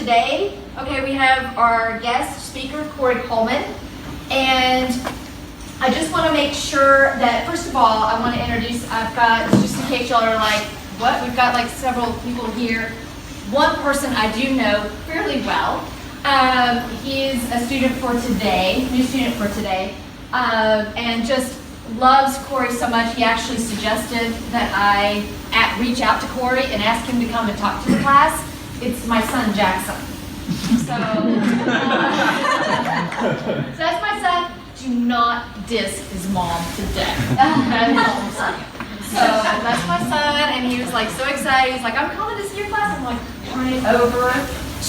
today, okay, we have our guest speaker, Korey Coleman, and I just want to make sure that, first of all, I want to introduce, I've got, just in case y'all are like, what? We've got like several people here. One person I do know fairly well. He's a student for today, new student for today, and just loves Korey so much, he actually suggested that I reach out to Korey and ask him to come and talk to the class. It's my son, Jackson. So that's my son. Do not diss his mom to death. So that's my son, and he was like so excited. He's like, I'm coming to see your class. I'm like, turn it over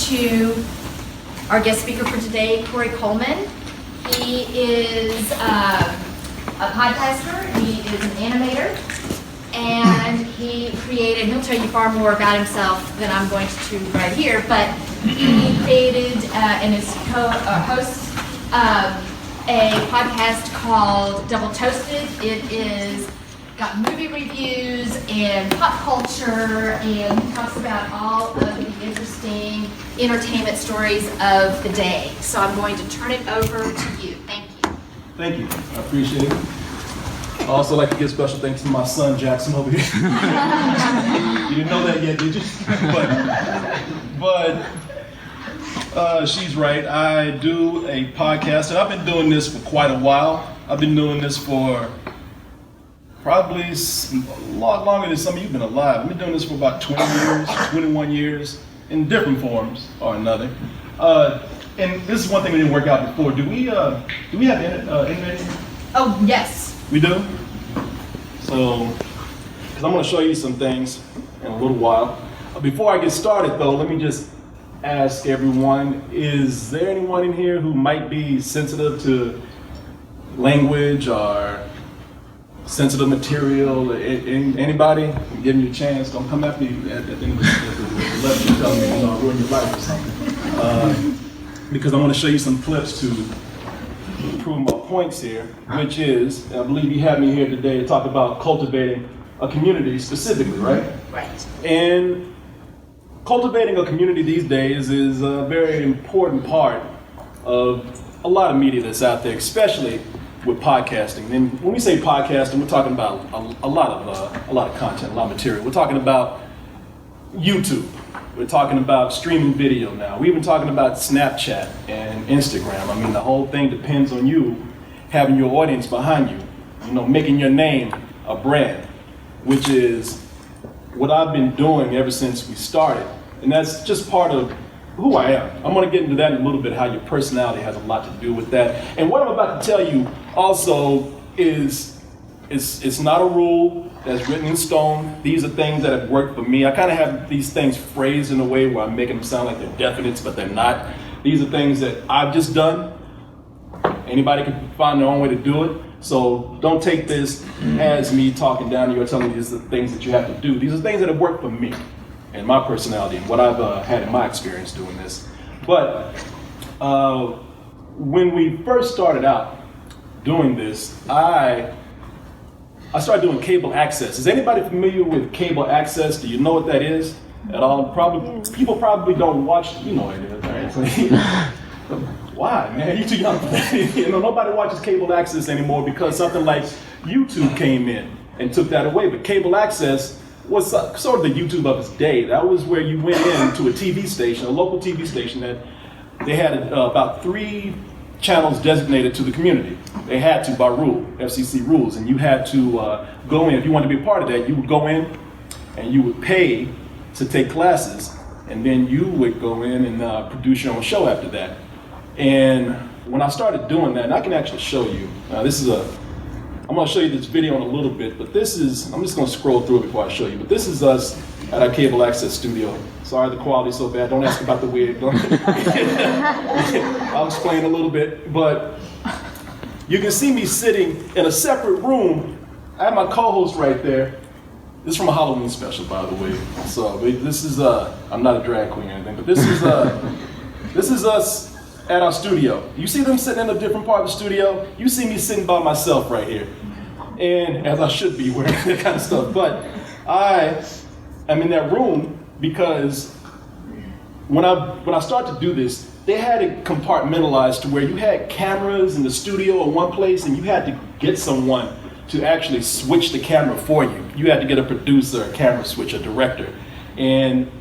to our guest speaker for today, Korey Coleman. He is a podcaster, he is an animator, and he created, he'll tell you far more about himself than I'm going to right here, but he created and is hosts a podcast called Double Toasted. It is got movie reviews and pop culture, and he talks about all of the interesting entertainment stories of the day. So I'm going to turn it over to you. Thank you. Thank you. I appreciate it. I also like to give special thanks to my son, Jackson, over here. You didn't know that yet, did you? But she's right. I do a podcast, and I've been doing this for quite a while. I've been doing this for probably a lot longer than some of you have been alive. I've been doing this for about 20 years, 21 years, in different forms or another. And this is one thing we didn't work out before. Do we have internet here? Oh, yes. We do? So, because I'm going to show you some things in a little while. Before I get started though, let me just ask everyone, is there anyone in here who might be sensitive to language or sensitive material? Anybody? I'm giving you a chance. Don't come after you at the end of the lecture telling me I'll ruin your life or something. Because I want to show you some clips to prove my points here, which is, I believe you have me here today to talk about cultivating a community specifically, right? Right. And cultivating a community these days is a very important part of a lot of media that's out there, especially with podcasting. And when we say podcasting, we're talking about a lot of content, a lot of material. We're talking about YouTube. We're talking about streaming video now. We're even talking about Snapchat and Instagram. I mean, the whole thing depends on you having your audience behind you, making your name a brand, which is what I've been doing ever since we started. And that's just part of who I am. I'm going to get into that in a little bit, how your personality has a lot to do with that. And what I'm about to tell you also is it's not a rule that's written in stone. These are things that have worked for me. I kind of have these things phrased in a way where I'm making them sound like they're definites, but they're not. These are things that I've just done. Anybody can find their own way to do it. So don't take this as me talking down to you or telling you these are the things that you have to do. These are things that have worked for me and my personality and what I've had in my experience doing this. But when we first started out doing this, I started doing cable access. Is anybody familiar with cable access? Do you know what that is at all? People probably don't watch. You know what it is, right? Why, man? You're too young for that. Nobody watches cable access anymore because something like YouTube came in and took that away. But cable access was sort of the YouTube of its day. That was where you went into a TV station, a local TV station that they had about 3 channels designated to the community. They had to by rule, FCC rules, and you had to go in. If you wanted to be a part of that, you would go in and you would pay to take classes, and then you would go in and produce your own show after that. And when I started doing that, and I can actually show you, I'm going to show you this video in a little bit, but I'm just going to scroll through it before I show you, but this is us at our cable access studio. Sorry the quality's so bad, don't ask about the wig. I'll explain a little bit, but you can see me sitting in a separate room. I have my co-host right there. This is from a Halloween special, by the way. So this is, I'm not a drag queen or anything, but this is us at our studio. You see them sitting in a different part of the studio. You see me sitting by myself right here. And as I should be wearing that kind of stuff. But I am in that room because when I started to do this, they had it compartmentalized to where you had cameras in the studio in one place, and you had to get someone to actually switch the camera for you. You had to get a producer, a camera switch, a director. And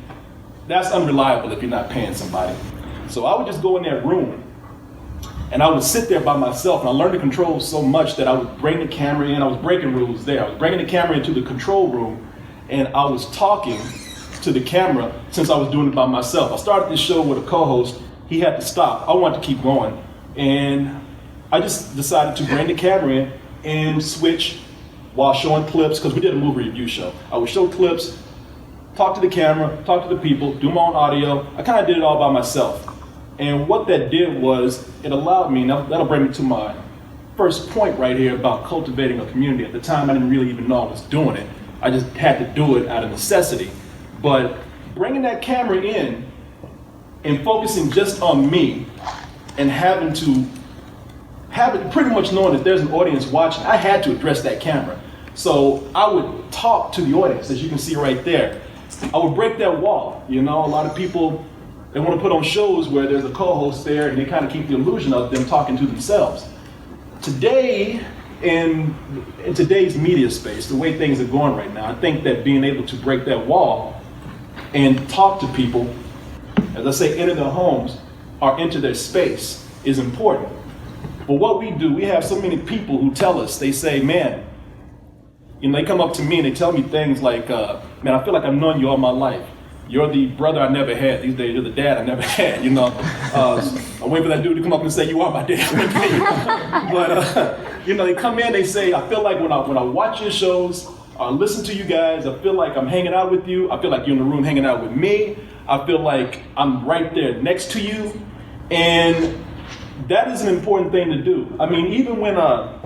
that's unreliable if you're not paying somebody. So I would just go in that room and I would sit there by myself, and I learned the controls so much that I would bring the camera in. I was breaking rules there. I was bringing the camera into the control room, and I was talking to the camera since I was doing it by myself. I started this show with a co-host. He had to stop. I wanted to keep going. And I just decided to bring the camera in and switch while showing clips, because we did a movie review show. I would show clips, talk to the camera, talk to the people, do my own audio. I kind of did it all by myself. And what that did was it allowed me, now that'll bring me to my first point right here about cultivating a community. At the time, I didn't really even know I was doing it. I just had to do it out of necessity. But bringing that camera in and focusing just on me and having pretty much knowing that there's an audience watching, I had to address that camera. So I would talk to the audience, as you can see right there. I would break that wall. You know, a lot of people, they want to put on shows where there's a co-host there and they kind of keep the illusion of them talking to themselves. Today, in today's media space, the way things are going right now, I think that being able to break that wall and talk to people, as I say, enter their homes or enter their space is important. But what we do, we have so many people who tell us, they say, man, you know, they come up to me and they tell me things like, man, I feel like I've known you all my life. You're the brother I never had. These days, you're the dad I never had, you know. I'm waiting for that dude to come up and say, you are my dad. But, you know, they come in, they say, I feel like when I watch your shows, or listen to you guys, I feel like I'm hanging out with you. I feel like you're in the room hanging out with me. I feel like I'm right there next to you. And that is an important thing to do. I mean, even when I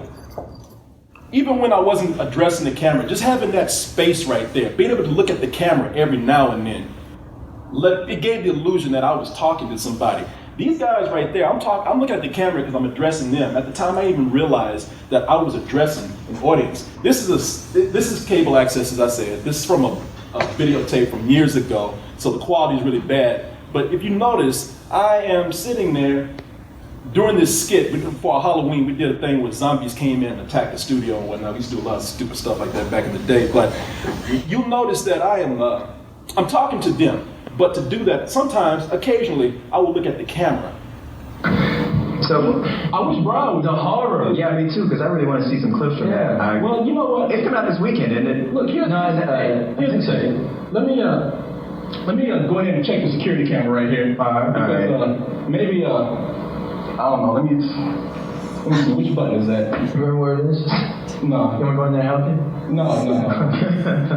wasn't addressing the camera, just having that space right there, being able to look at the camera every now and then, it gave the illusion that I was talking to somebody. These guys right there, I'm looking at the camera because I'm addressing them. At the time, I even realized that I was addressing an audience. This is cable access, as I said. This is from a videotape from years ago, so the quality is really bad. But if you notice, I am sitting there during this skit. For Halloween, we did a thing where zombies came in and attacked the studio and whatnot. We used to do a lot of stupid stuff like that back in the day. But you'll notice that I'm talking to them. But to do that, sometimes, occasionally, I will look at the camera. So, I wish Brian was the horror. Yeah, me too, because I really want to see some clips from that. Well, you know what? It's coming out this weekend, isn't it? Look, here's the thing. Let me go ahead and check the security camera right here. Because maybe, I don't know, let me see, which button is that? Remember where it is? No. You want to go in there and help you? No.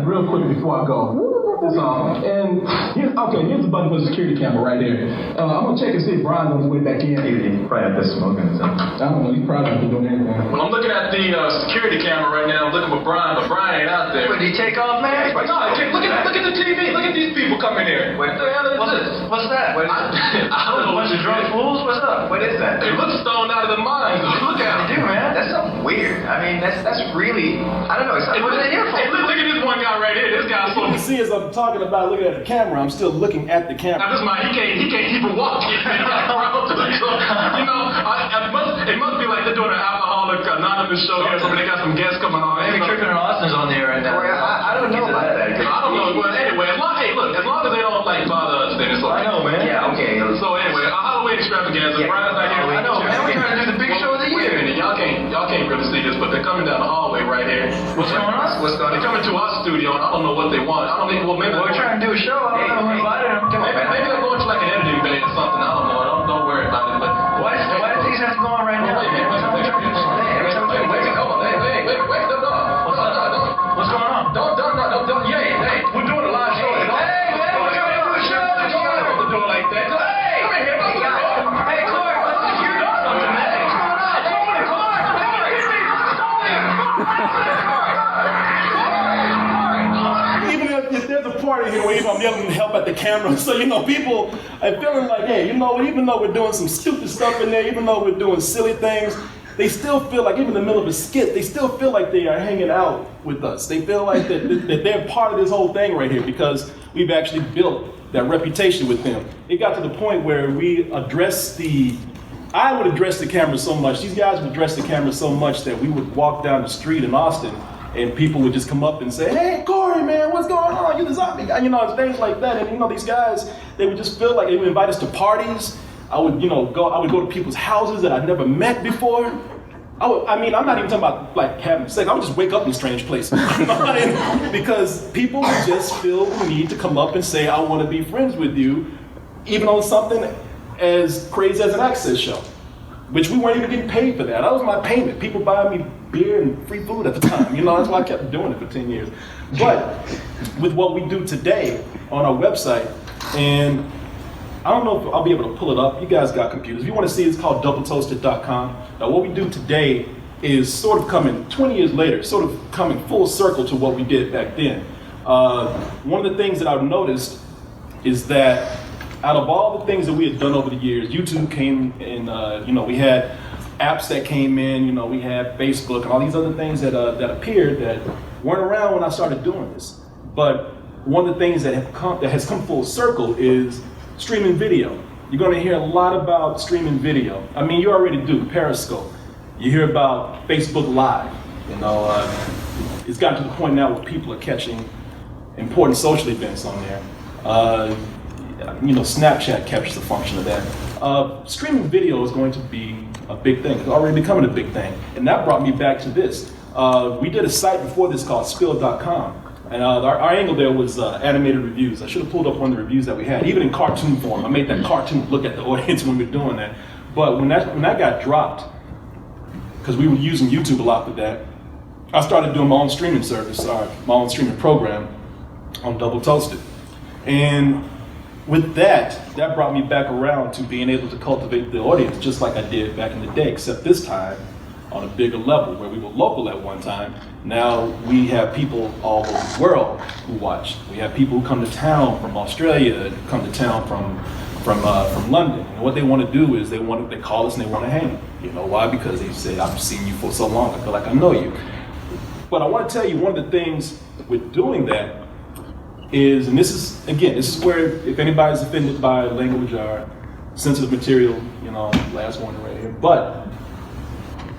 Real quick before I go. And here's the button for the security camera right here. I'm gonna check and see if Brian's on his way back in. He probably out there smoking or something. I don't know, he's probably not doing anything. Well, I'm looking at the security camera right now. I'm looking for Brian, but Brian ain't out there. Wait, did he take off, man? No, look at the TV. Look at these people coming here. What the hell is this? What's that? I don't know. Bunch of drunk fools? What's up? What is that? They look stoned out of their minds. Look at them. They do, man. That's something weird. I mean, that's really, I don't know. What are they here for? Hey, look at this one guy right here. This guy's so. You can see as I'm talking about looking at the camera, I'm still looking at the camera. Now this man, he can't even walk. You know, it must be like they're doing an alcoholic anonymous show here. So they got some guests coming on. Maybe Trippin' Austin's on there right now. I don't know about that. I don't know. Well, anyway, as long as they don't like bother us, then it's okay. I know, man. Yeah, okay. So anyway, a Halloween extravaganza. Brian's not here. I know, man. We're trying to do the big show of the year. Wait a minute, y'all can't really see this, but they're coming down the hallway right here. What's going on? They're coming to our studio, and I don't know what they want. I don't think. Well, maybe we're trying to do a show. I don't know who invited them. Come on, maybe they're going to like an editing bay or something. I don't know. Don't worry about it. But why do these have to go on right now? Wait, hold on. Wait, What's going on? Don't. Hey, we're doing a live show. Hey, man, we're trying to do a show. Don't do it like that. Hey, come here. Hey, Clark, you're doing something, man. What's going on? Even if there's a party here where I'm yelling help at the camera, so you know people are feeling like, hey, you know, even though we're doing some stupid stuff in there, even though we're doing silly things, they still feel like, even in the middle of a skit, they still feel like they are hanging out with us. They feel like that they're part of this whole thing right here because we've actually built that reputation with them. It got to the point where I would address the camera so much, these guys would address the camera so much that we would walk down the street in Austin and people would just come up and say, hey, Korey, man, what's going on? You're the zombie guy, and things like that. And these guys, they would just feel like they would invite us to parties. I would go to people's houses that I'd never met before. I'm not even talking about like having sex. I would just wake up in strange places. Because people just feel the need to come up and say, I want to be friends with you, even on something as crazy as an access show, which we weren't even getting paid for that. That was my payment. People buying me beer and free food at the time. That's why I kept doing it for 10 years. But with what we do today on our website, and I don't know if I'll be able to pull it up. You guys got computers. If you want to see it, it's called doubletoasted.com. Now what we do today is sort of coming 20 years later, sort of coming full circle to what we did back then. One of the things that I've noticed is that out of all the things that we had done over the years, YouTube came and we had apps that came in, we had Facebook and all these other things that appeared that weren't around when I started doing this. But one of the things that has come full circle is streaming video. You're going to hear a lot about streaming video. I mean, you already do Periscope. You hear about Facebook Live. It's gotten to the point now where people are catching important social events on there. Snapchat captures the function of that. Streaming video is going to be a big thing. It's already becoming a big thing. And that brought me back to this. We did a site before this called spill.com. And our angle there was animated reviews. I should have pulled up one of the reviews that we had, even in cartoon form. I made that cartoon look at the audience when we were doing that. But when that got dropped, because we were using YouTube a lot for that, I started doing my own streaming service, my own streaming program on Double Toasted. And with that brought me back around to being able to cultivate the audience just like I did back in the day, except this time on a bigger level, where we were local at one time. Now we have people all over the world who watch. We have people who come to town from Australia, come to town from London. And what they want to do is they call us and they want to hang. You know why? Because they say, I've seen you for so long, I feel like I know you. But I want to tell you one of the things with doing that is, and this is where, if anybody's offended by language or sensitive material, last warning right here. But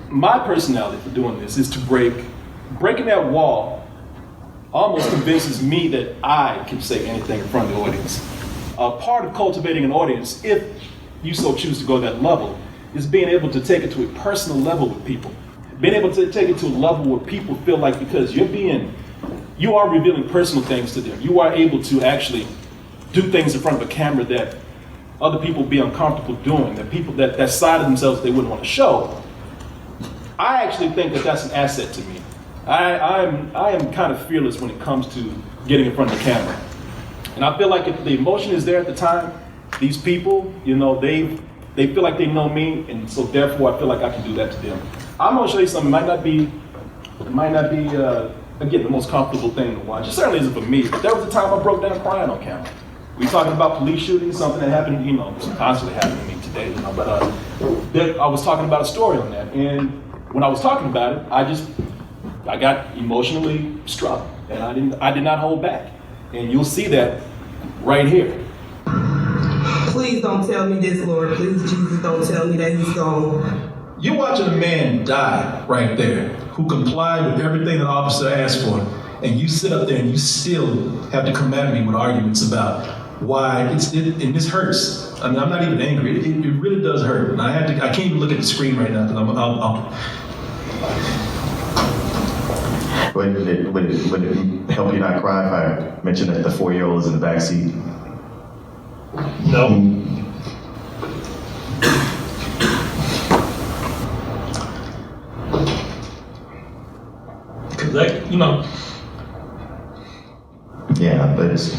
my personality for doing this is to breaking that wall almost convinces me that I can say anything in front of the audience. Part of cultivating an audience, if you so choose to go that level, is being able to take it to a personal level with people. Being able to take it to a level where people feel like, because you are revealing personal things to them. You are able to actually do things in front of a camera that other people be uncomfortable doing, that people that side of themselves they wouldn't want to show. I actually think that that's an asset to me. I am kind of fearless when it comes to getting in front of the camera. And I feel like if the emotion is there at the time, these people, they feel like they know me, and so therefore I feel like I can do that to them. I'm gonna show you something. It might not be again, the most comfortable thing to watch. It certainly isn't for me, but there was a time I broke down crying on camera. We talking about police shootings, something that happened, constantly happening to me today, but I was talking about a story on that, and when I was talking about it, I got emotionally struck, and I did not hold back. And you'll see that right here. Please don't tell me this, Lord. Please, Jesus, don't tell me that he's gone. You're watching a man die right there who complied with everything the officer asked for, and you sit up there and you still have to come at me with arguments about why and this hurts. I mean, I'm not even angry. It really does hurt. And I can't even look at the screen right now because Would it help you not cry if I mentioned that the 4-year-old is in the back seat? No. Yeah, but it's...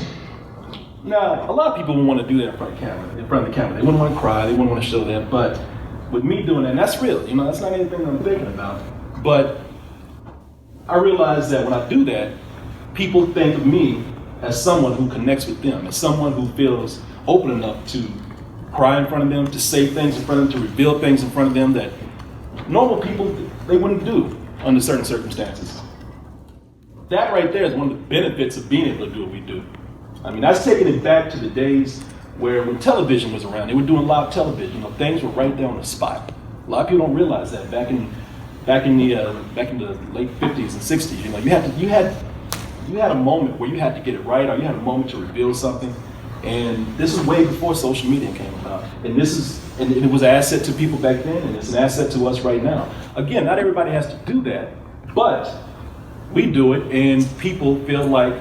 Now, a lot of people want to do that in front of the camera. They wouldn't want to cry, they wouldn't want to show that, but with me doing that, and that's real, that's not anything I'm thinking about. But I realize that when I do that, people think of me as someone who connects with them, as someone who feels open enough to cry in front of them, to say things in front of them, to reveal things in front of them that normal people, they wouldn't do under certain circumstances. That right there is one of the benefits of being able to do what we do. I mean, that's taking it back to the days where when television was around, they were doing live television. You know, things were right there on the spot. A lot of people don't realize that back in the late 50s and 60s. You know, you had a moment where you had to get it right, or you had a moment to reveal something. And this is way before social media came about. And it was an asset to people back then, and it's an asset to us right now. Again, not everybody has to do that, but we do it, and people feel like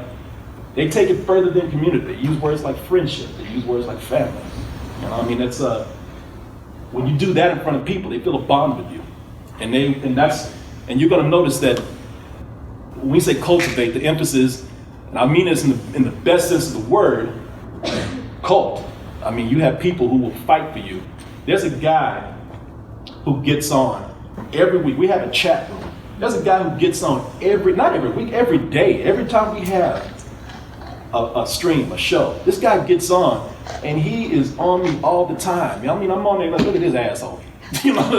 they take it further than community. They use words like friendship. They use words like family. You know, I mean, it's when you do that in front of people, they feel a bond with you, and you're going to notice that when we say cultivate, the emphasis, and I mean this in the best sense of the word, cult. I mean, you have people who will fight for you. There's a guy who gets on every week. We have a chat room. There's a guy who gets on not every week, every day, every time we have a stream, a show. This guy gets on, and he is on me all the time. I mean, I'm on there like, look at this asshole. You know,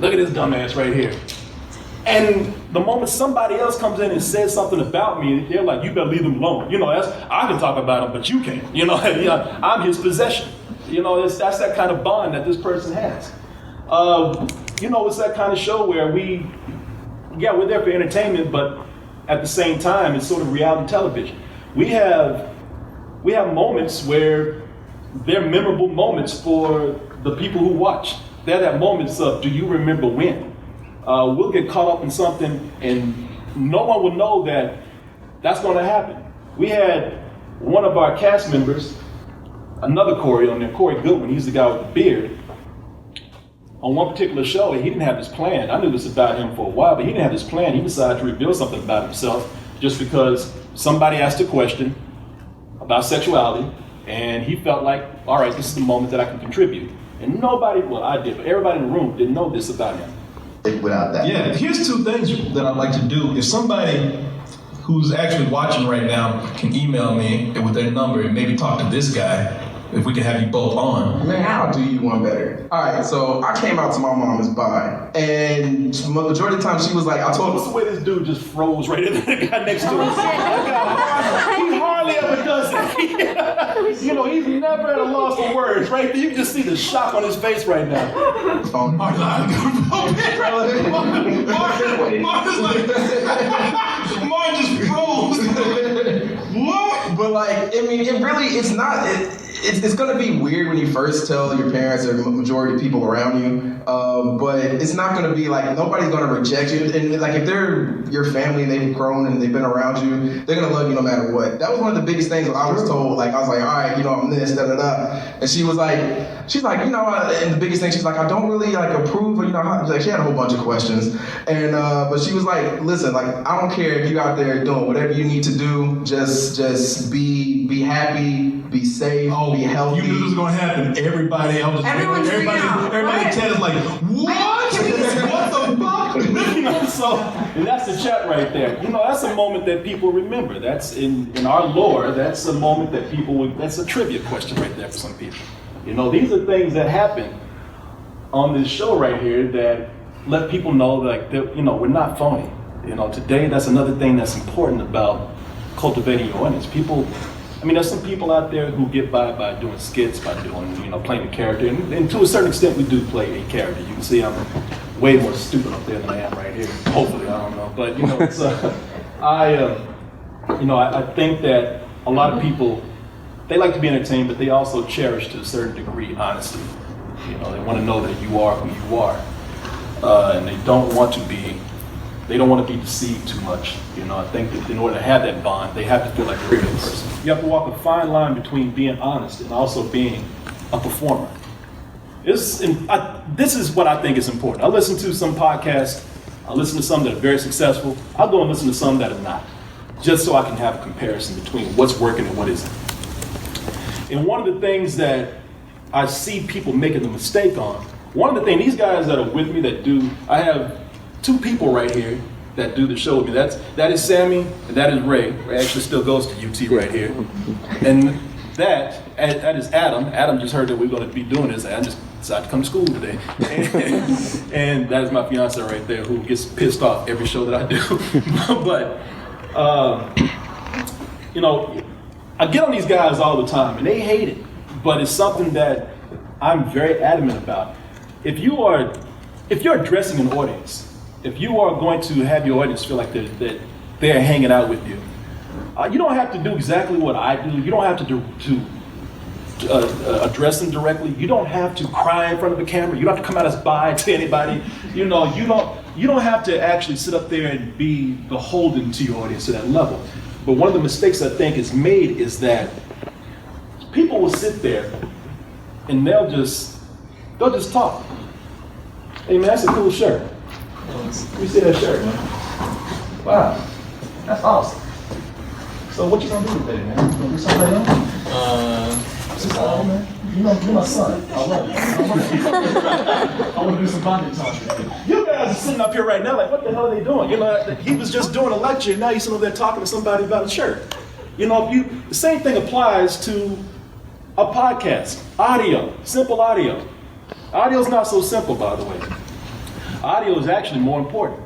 look at this dumbass right here. And the moment somebody else comes in and says something about me, they're like, you better leave them alone. You know, I can talk about him, but you can't. You know, I'm his possession. You know, that's that kind of bond that this person has. You know, it's that kind of show where we're there for entertainment, but at the same time, it's sort of reality television. We have moments where they're memorable moments for the people who watch. They're that moments of, do you remember when? We'll get caught up in something, and no one will know that that's going to happen. We had one of our cast members, another Korey on there, Korey Coleman, he's the guy with the beard. On one particular show, he didn't have this plan. I knew this about him for a while, but he didn't have this plan. He decided to reveal something about himself just because somebody asked a question about sexuality, and he felt like, all right, this is the moment that I can contribute. And nobody, well, I did, but everybody in the room didn't know this about him. Without that. Yeah, here's two things that I'd like to do. If somebody who's actually watching right now can email me with their number and maybe talk to this guy, if we can have you both on. Man, I'll do you one better. All right, so I came out to my mom as bi, and the majority of the time she was like, I told What's her. the way this dude just froze right in the guy next to him? He hardly ever does that. You know, he's never at a loss for words, right? You can just see the shock on his face right now. Mark just froze. What? But like, I mean, it's not. It's gonna be weird when you first tell your parents or the majority of people around you, but it's not gonna be like nobody's gonna reject you. And like if they're your family and they've grown and they've been around you, they're gonna love you no matter what. That was one of the biggest things I was told. Like I was like, all right, you know, I'm this, da da da, and she's like, you know, and the biggest thing she's like, I don't really like approve, or you know, like she had a whole bunch of questions, and but she was like, listen, like I don't care if you out there doing whatever you need to do, just be happy, be safe. Be healthy. You knew this was gonna happen. Everybody else, Everyone's everybody in chat is like, what? What the fuck? You know, so that's the chat right there. You know, that's a moment that people remember. That's in our lore. That's a moment that that's a trivia question right there for some people. You know, these are things that happen on this show right here that let people know that, you know, we're not phony. You know, today that's another thing that's important about cultivating your audience. People. I mean, there's some people out there who get by doing skits, by doing, you know, playing a character. And to a certain extent, we do play a character. You can see I'm way more stupid up there than I am right here. Hopefully, I don't know. But, you know, it's, I think that a lot of people, they like to be entertained, but they also cherish to a certain degree honesty. You know, they want to know that you are who you are. And they don't want to be deceived too much. You know, I think that in order to have that bond, they have to feel like a real person. You have to walk a fine line between being honest and also being a performer. This is what I think is important. I listen to some podcasts, I listen to some that are very successful, I'll go and listen to some that are not, just so I can have a comparison between what's working and what isn't. And one of the things that I see people making the mistake on, one of the things, these guys that are with me that do, I have two people right here that do the show with me. That is Sammy and that is Ray. Ray actually still goes to UT right here. And that is Adam. Adam just heard that we're going to be doing this. I just decided to come to school today. And that is my fiance right there, who gets pissed off every show that I do. But, you know, I get on these guys all the time, and they hate it. But it's something that I'm very adamant about. If you're addressing an audience, if you are going to have your audience feel like they're hanging out with you, you don't have to do exactly what I do. You don't have to address them directly. You don't have to cry in front of the camera. You don't have to come out as bi to anybody. You know, you don't have to actually sit up there and be beholden to your audience to that level. But one of the mistakes I think is made is that people will sit there and they'll just talk. Hey man, that's a cool shirt. Let me see that shirt, man. Wow, that's awesome. So what you gonna do today, man? You gonna do something later on? Man. You're my son. I love you. I want to do some bonding talk with you. You guys are sitting up here right now like, what the hell are they doing? You know, he was just doing a lecture, and now he's sitting over there talking to somebody about a shirt. You know, the same thing applies to a podcast. Audio, simple audio. Audio's not so simple, by the way. Audio is actually more important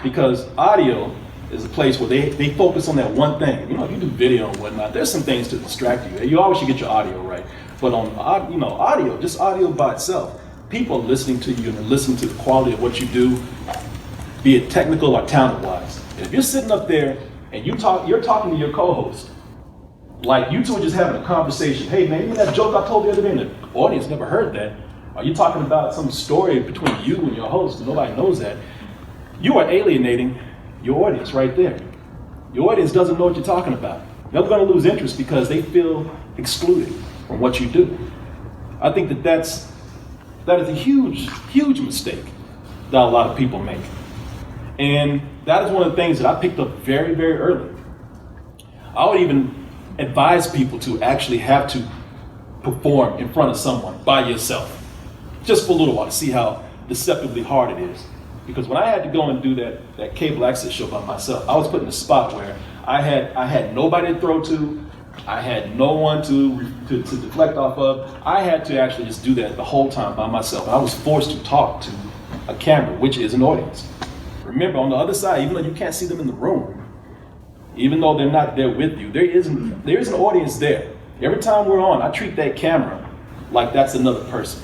because audio is a place where they focus on that one thing. You know, if you do video and whatnot, there's some things to distract you. You always should get your audio right. But on audio, just audio by itself, people are listening to you and listening to the quality of what you do, be it technical or talent-wise. And if you're sitting up there and you're talking to your co-host, like you two are just having a conversation. Hey man, you know that joke I told the other day and the audience never heard that? Are you talking about some story between you and your host and nobody knows that? You are alienating your audience right there. Your audience doesn't know what you're talking about. They're going to lose interest because they feel excluded from what you do. I think that is a huge, huge mistake that a lot of people make. And that is one of the things that I picked up very, very early. I would even advise people to actually have to perform in front of someone by yourself, just for a little while to see how deceptively hard it is. Because when I had to go and do that cable access show by myself, I was put in a spot where I had nobody to throw to, I had no one to deflect off of. I had to actually just do that the whole time by myself. I was forced to talk to a camera, which is an audience. Remember, on the other side, even though you can't see them in the room, even though they're not there with you, there is an audience there. Every time we're on, I treat that camera like that's another person.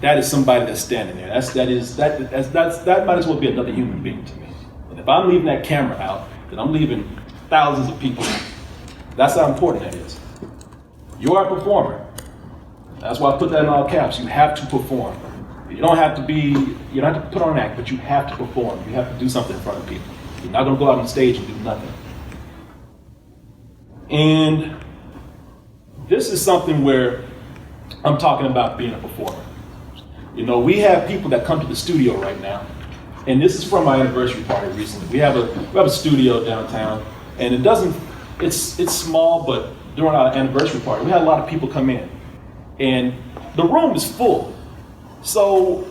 That is somebody that's standing there. That might as well be another human being to me. And if I'm leaving that camera out, then I'm leaving thousands of people. That's how important that is. You are a performer. That's why I put that in all caps. You have to perform. You don't have to put on an act, but you have to perform. You have to do something in front of people. You're not going to go out on stage and do nothing. And this is something where I'm talking about being a performer. You know, we have people that come to the studio right now, and this is from my anniversary party recently. We have a studio downtown, and it's small, but during our anniversary party, we had a lot of people come in, and the room is full. So,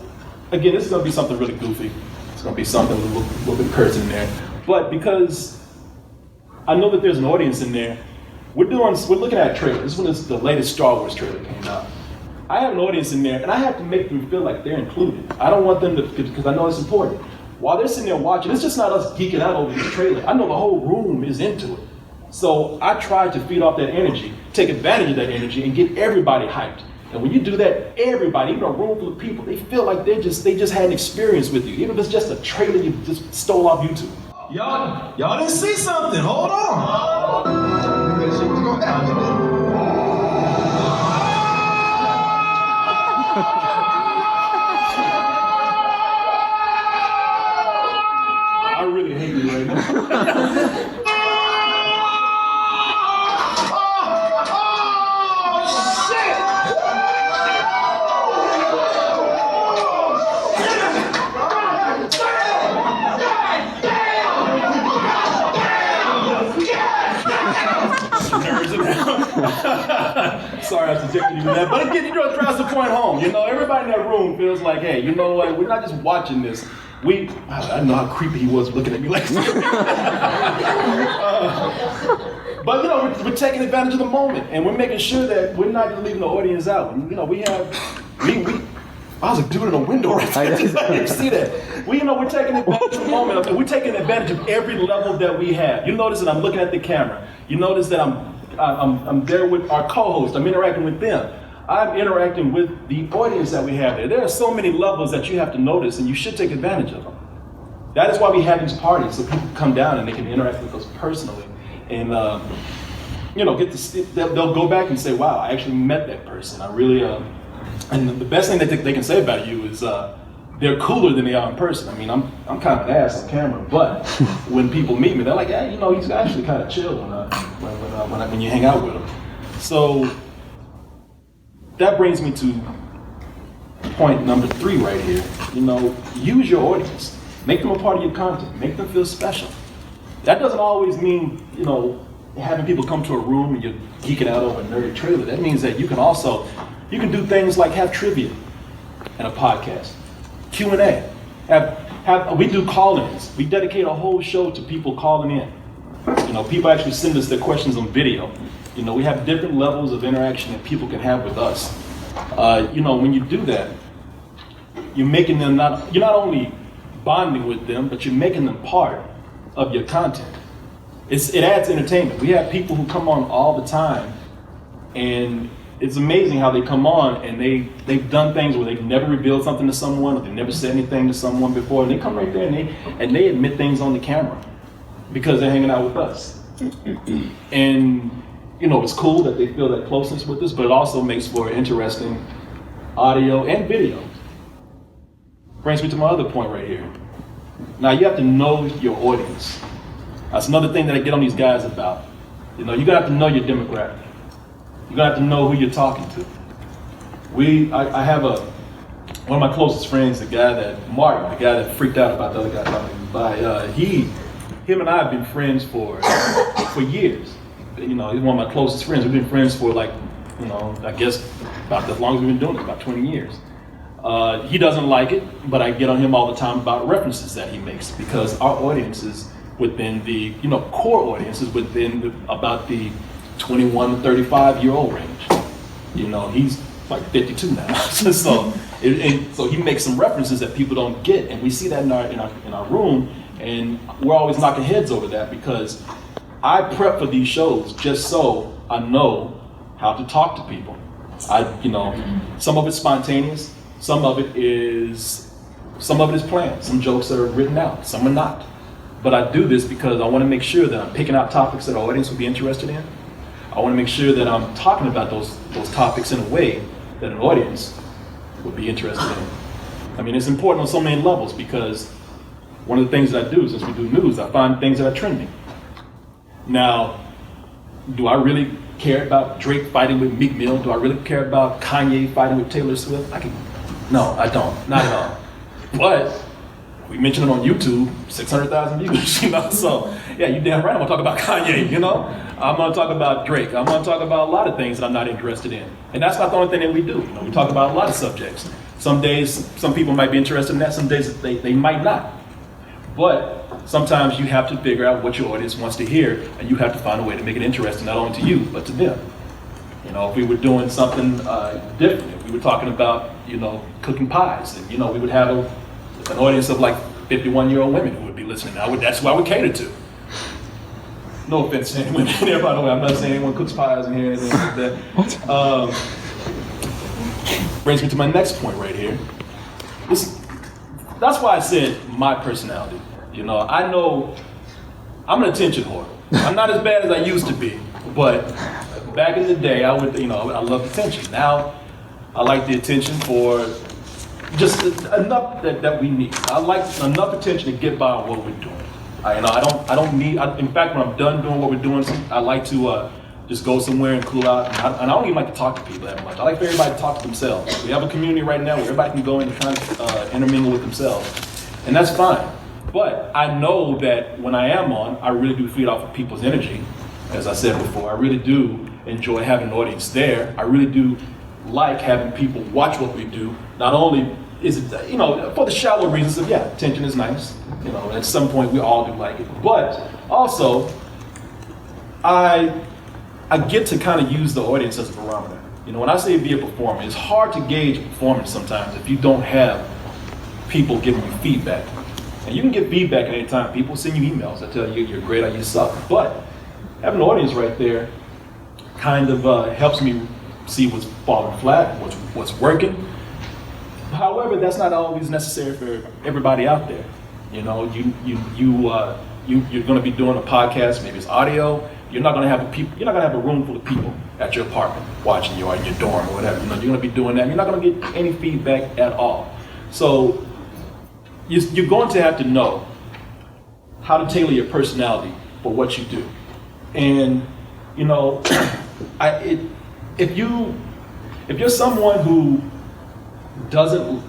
again, this is going to be something really goofy. It's going to be something with a little bit of cursing in there, but because I know that there's an audience in there, we're looking at a trailer. This one is the latest Star Wars trailer that came out. I have an audience in there, and I have to make them feel like they're included. I don't want them to, because I know it's important. While they're sitting there watching, it's just not us geeking out over this trailer. I know the whole room is into it. So I try to feed off that energy, take advantage of that energy, and get everybody hyped. And when you do that, everybody, even a room full of people, they feel like they just had an experience with you. Even if it's just a trailer you just stole off YouTube. Y'all didn't see something. Hold on. I really hate you right now. Sorry I subjected you to that, but again, it drives the point home. You know, everybody in that room feels like, hey, you know what? We're not just watching this. I know how creepy he was looking at me like this. But you know, we're taking advantage of the moment, and we're making sure that we're not just leaving the audience out. And, you know, I was like, dude, in a window right there. You see that? Well, we're taking advantage of the moment. We're taking advantage of every level that we have. You notice that I'm looking at the camera. You notice that I'm there with our co-host. I'm interacting with them. I'm interacting with the audience that we have there. There are so many levels that you have to notice, and you should take advantage of them. That is why we have these parties, so people come down and they can interact with us personally, and they'll go back and say, "Wow, I actually met that person. I really." And the best thing that they can say about you is they're cooler than they are in person. I mean, I'm kind of an ass on camera, but when people meet me, they're like, "Yeah, he's actually kind of chill when you hang out with him." So that brings me to point number 3 right here. Use your audience. Make them a part of your content. Make them feel special. That doesn't always mean, having people come to a room and you're geeking out over a nerdy trailer. That means that you can do things like have trivia in a podcast, Q&A. We do call-ins. We dedicate a whole show to people calling in. People actually send us their questions on video. We have different levels of interaction that people can have with us. When you do that, you're making them you're not only bonding with them, but you're making them part of your content. It adds entertainment. We have people who come on all the time, and it's amazing how they come on and they've done things where they've never revealed something to someone, or they've never said anything to someone before, and they come right there and they admit things on the camera because they're hanging out with us. And it's cool that they feel that closeness with us, but it also makes for interesting audio and video. Brings me to my other point right here. Now you have to know your audience. That's another thing that I get on these guys about. You're gonna have to know your demographic. You're gonna have to know who you're talking to. I have one of my closest friends, Martin, the guy that freaked out about the other guy talking by. Him and I have been friends for years. He's one of my closest friends. We've been friends for I guess about as long as we've been doing it, about 20 years. He doesn't like it, but I get on him all the time about references that he makes, because our audience is within the, core audience is within about the 21 to 35-year-old range. He's like 52 now. so he makes some references that people don't get, and we see that in our room, and we're always knocking heads over that, because I prep for these shows just so I know how to talk to people. Some of it's spontaneous, some of it is planned. Some jokes are written out, some are not. But I do this because I want to make sure that I'm picking out topics that our audience will be interested in. I want to make sure that I'm talking about those topics in a way that an audience would be interested in. I mean, it's important on so many levels, because one of the things that I do, since we do news, I find things that are trending. Now, do I really care about Drake fighting with Meek Mill? Do I really care about Kanye fighting with Taylor Swift? No, I don't, not at all. But we mentioned it on YouTube, 600,000 views, so yeah, you damn right I'm gonna talk about Kanye, I'm gonna talk about Drake, I'm gonna talk about a lot of things that I'm not interested in. And that's not the only thing that we do, we talk about a lot of subjects. Some days, some people might be interested in that, some days they might not. But sometimes you have to figure out what your audience wants to hear, and you have to find a way to make it interesting, not only to you, but to them. If we were doing something different, if we were talking about, cooking pies, and, we would have an audience of like 51-year-old women who would be listening. That's who I would cater to. No offense to any women there, by the way. I'm not saying anyone cooks pies in here or anything like that. What? Brings me to my next point right here. That's why I said my personality. I know I'm an attention whore. I'm not as bad as I used to be, but back in the day, I loved attention. Now, I like the attention for just enough that we need. I like enough attention to get by on what we're doing. I don't need. In fact, when I'm done doing what we're doing, I like to just go somewhere and cool out. And I don't even like to talk to people that much. I like for everybody to talk to themselves. We have a community right now where everybody can go in and kind of intermingle with themselves, and that's fine. But I know that when I am on, I really do feed off of people's energy. As I said before, I really do enjoy having an audience there. I really do like having people watch what we do. Not only is it, for the shallow reasons of, attention is nice. At some point we all do like it. But also, I get to kind of use the audience as a barometer. You know, when I say be a performer, it's hard to gauge performance sometimes if you don't have people giving you feedback. And you can get feedback at any time. People send you emails that tell you you're great or you suck. But having an audience right there kind of helps me see what's falling flat, what's working. However, that's not always necessary for everybody out there. You know, you're going to be doing a podcast. Maybe it's audio. You're not going to have a room full of people at your apartment watching you or in your dorm or whatever. You know, you're going to be doing that. You're not going to get any feedback at all. So you're going to have to know how to tailor your personality for what you do. And you know, if you're someone who doesn't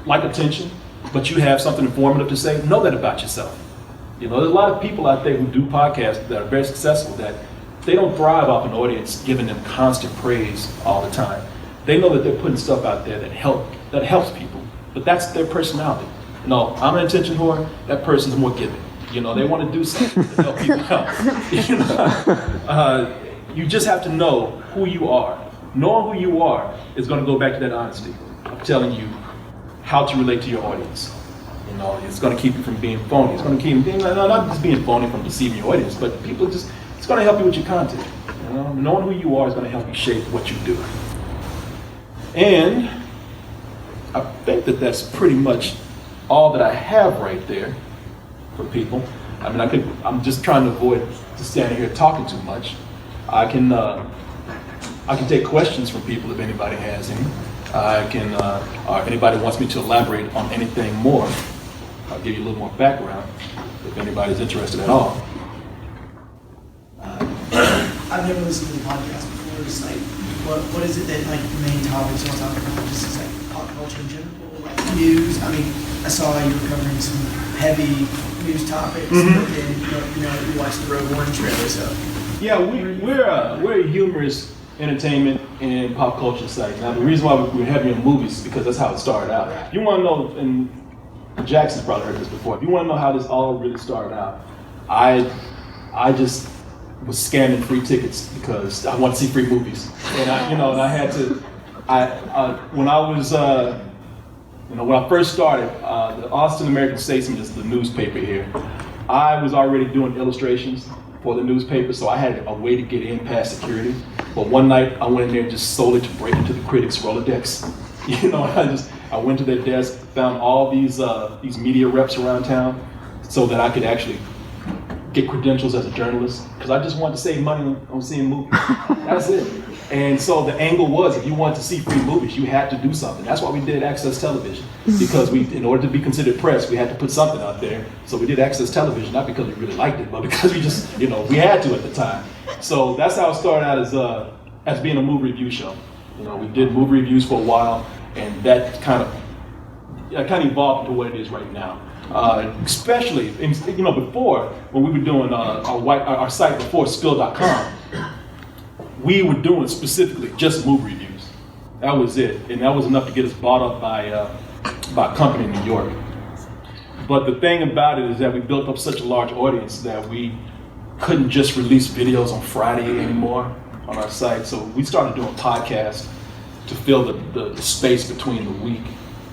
like attention, but you have something informative to say, know that about yourself. You know, there's a lot of people out there who do podcasts that are very successful that they don't thrive off an audience giving them constant praise all the time. They know that they're putting stuff out there that helps people, but that's their personality. You know, I'm an attention whore, that person's more giving. You know, they want to do something to help people out. You know, you just have to know who you are. Knowing who you are is going to go back to that honesty of telling you how to relate to your audience. You know, it's going to keep you from being phony. It's going to keep you not just being phony from deceiving your audience, but it's going to help you with your content. You know, knowing who you are is going to help you shape what you do. And I think that that's pretty much all that I have right there for people. I mean, I'm just trying to avoid just standing here talking too much. I can take questions from people if anybody has any. I can, or if anybody wants me to elaborate on anything more, I'll give you a little more background if anybody's interested at all. I've never listened to the podcast before. It's like, what is it that like the main topics you want to talk about? Just is like pop culture in general, like news. I mean, I saw you were covering some heavy news topics, but then you watched the Rogue One trailer, so. Yeah, we're a humorous entertainment and pop culture site. Now, the reason why we're heavy in movies is because that's how it started out. If you want to know, and Jackson's probably heard this before, if you want to know how this all really started out, I just was scanning free tickets because I want to see free movies. And I had to, when I first started, the Austin American Statesman is the newspaper here. I was already doing illustrations for the newspaper, so I had a way to get in past security. But one night I went in there just solely to break into the critics' Rolodex. You know, I went to their desk, found all these media reps around town, so that I could actually get credentials as a journalist, because I just wanted to save money on seeing movies. That's it. And so the angle was, if you wanted to see free movies, you had to do something. That's why we did Access Television, because in order to be considered press, we had to put something out there. So we did Access Television, not because we really liked it, but because we just, we had to at the time. So that's how it started out as being a movie review show. You know, we did movie reviews for a while, and that kind of evolved into what it is right now. Especially, before, when we were doing our site before spill.com, we were doing specifically just movie reviews. That was it, and that was enough to get us bought up by a company in New York. But the thing about it is that we built up such a large audience that we couldn't just release videos on Friday anymore on our site. So we started doing podcasts to fill the space between the week.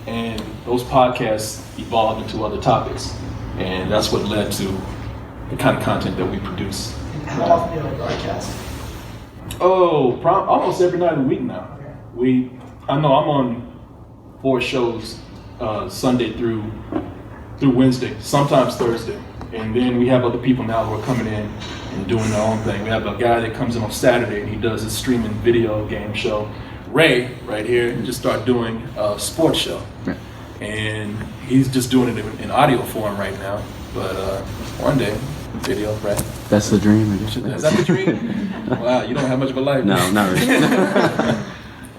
And those podcasts evolved into other topics. And that's what led to the kind of content that we produce. And how often do you broadcast? Almost every night of the week now. Okay. I'm on 4 shows Sunday through Wednesday, sometimes Thursday. And then we have other people now who are coming in and doing their own thing. We have a guy that comes in on Saturday and he does his streaming video game show. Ray, right here, just started doing a sports show. And he's just doing it in audio form right now. But one day, video, right? That's the dream. Is that the dream? Wow, you don't have much of a life. No, not really.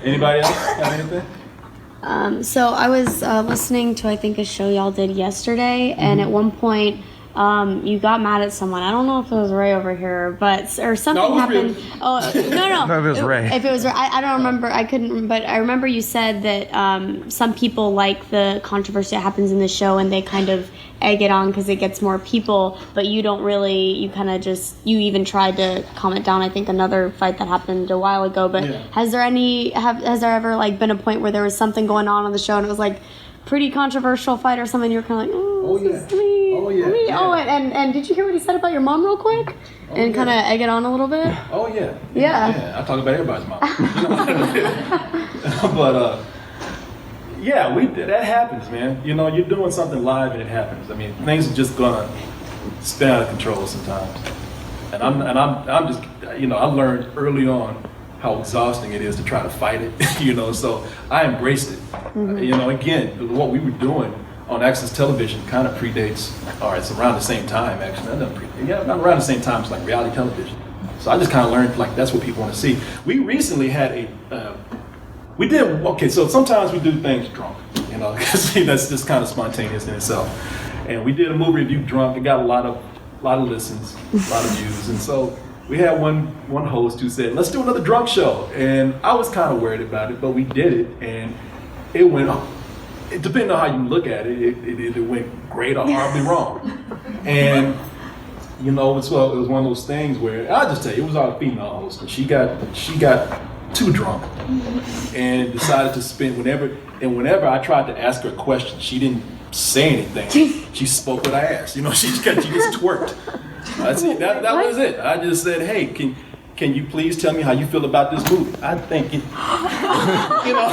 Anybody else have anything? So I was listening to, I think, a show y'all did yesterday, and at one point you got mad at someone. I don't know if it was Ray over here, or something happened. Ray. Oh, no. No, if it was Ray. If it was Ray, I don't remember. I couldn't, but I remember you said that some people like the controversy that happens in the show, and they kind of egg it on because it gets more people, but you don't really, you kind of just, you even tried to calm it down. I think another fight that happened a while ago, but has there ever like been a point where there was something going on the show and it was like pretty controversial fight or something, you're kind of like, and did you hear what he said about your mom real quick? And kind of egg it on a little bit? Oh, yeah. Yeah, I talk about everybody's mom. But, yeah, that happens, man. You know, you're doing something live and it happens. I mean, things are just gonna spin out of control sometimes. And I'm just, you know, I learned early on how exhausting it is to try to fight it, you know, so I embraced it. You know, again, what we were doing on Access Television kind of predates, or it's around the same time, actually. Not around the same time as like reality television. So I just kind of learned, like, that's what people want to see. We recently had so sometimes we do things drunk, you know, because that's just kind of spontaneous in itself. And we did a movie review drunk. It got a lot of listens, a lot of views. And so we had one host who said, let's do another drunk show. And I was kind of worried about it, but we did it, and it went, depending on how you look at it, it either went great or horribly wrong. And, you know, it was one of those things where, I'll just tell you, it was our female host, and she got too drunk and decided to spend whenever I tried to ask her a question, she didn't say anything. She spoke what I asked. You know, she just twerked. That's it. That was it. I just said, hey, can you please tell me how you feel about this movie? I think it, you know,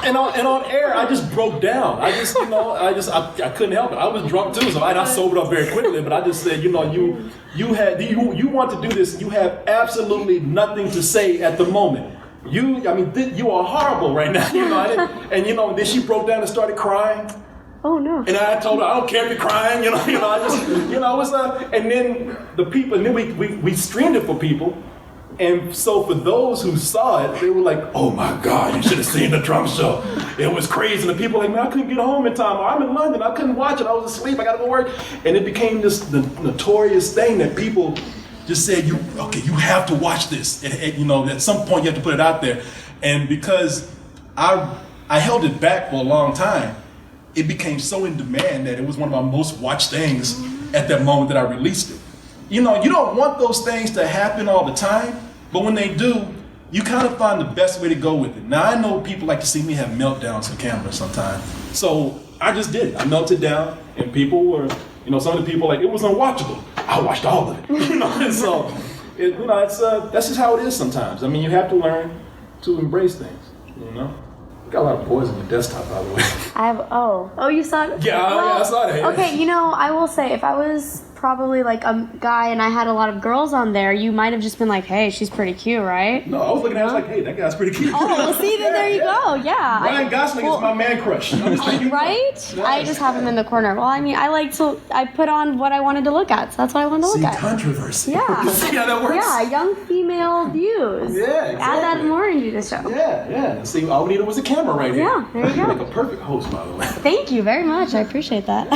and on air, I just broke down. I couldn't help it. I was drunk too, so I sobered up very quickly. But I just said, you know, you want to do this. You have absolutely nothing to say at the moment. You are horrible right now. You know, then she broke down and started crying. Oh no! And I told her, I don't care if you're crying. You know, I just, you know, it's and then the people, and then we streamed it for people. And so for those who saw it, they were like, oh my God, you should have seen the drunk show. It was crazy. And the people were like, man, I couldn't get home in time. Or I'm in London. I couldn't watch it. I was asleep. I got to go work. And it became this notorious thing that people just said, you have to watch this. And, you know, at some point you have to put it out there. And because I held it back for a long time, it became so in demand that it was one of my most watched things at that moment that I released it. You know, you don't want those things to happen all the time, but when they do, you kind of find the best way to go with it. Now, I know people like to see me have meltdowns on camera sometimes, so I just did it. I melted down, and people were, you know, some of the people like, it was unwatchable. I watched all of it, you know, and so, that's just how it is sometimes. I mean, you have to learn to embrace things, you know. Got a lot of boys on your desktop, by the way. You saw it? Yeah, I saw that. Okay, you know, I will say, if I was probably like a guy and I had a lot of girls on there, you might have just been like, hey, she's pretty cute, right? No, I was looking at it, I was like, hey, that guy's pretty cute. Oh, well, see, then there you go, yeah. Ryan Gosling is my man crush. Right? Yeah. I just have him in the corner. Well, I mean, I put on what I wanted to look at, so that's what I wanted to look at. Controversy. Yeah. See how that works? Yeah, young female views. Yeah, exactly. Add that more into the show. Yeah. See, all we needed was a camera right here. Yeah, there you go. Like a perfect host, by the way. Thank you very much. I appreciate that.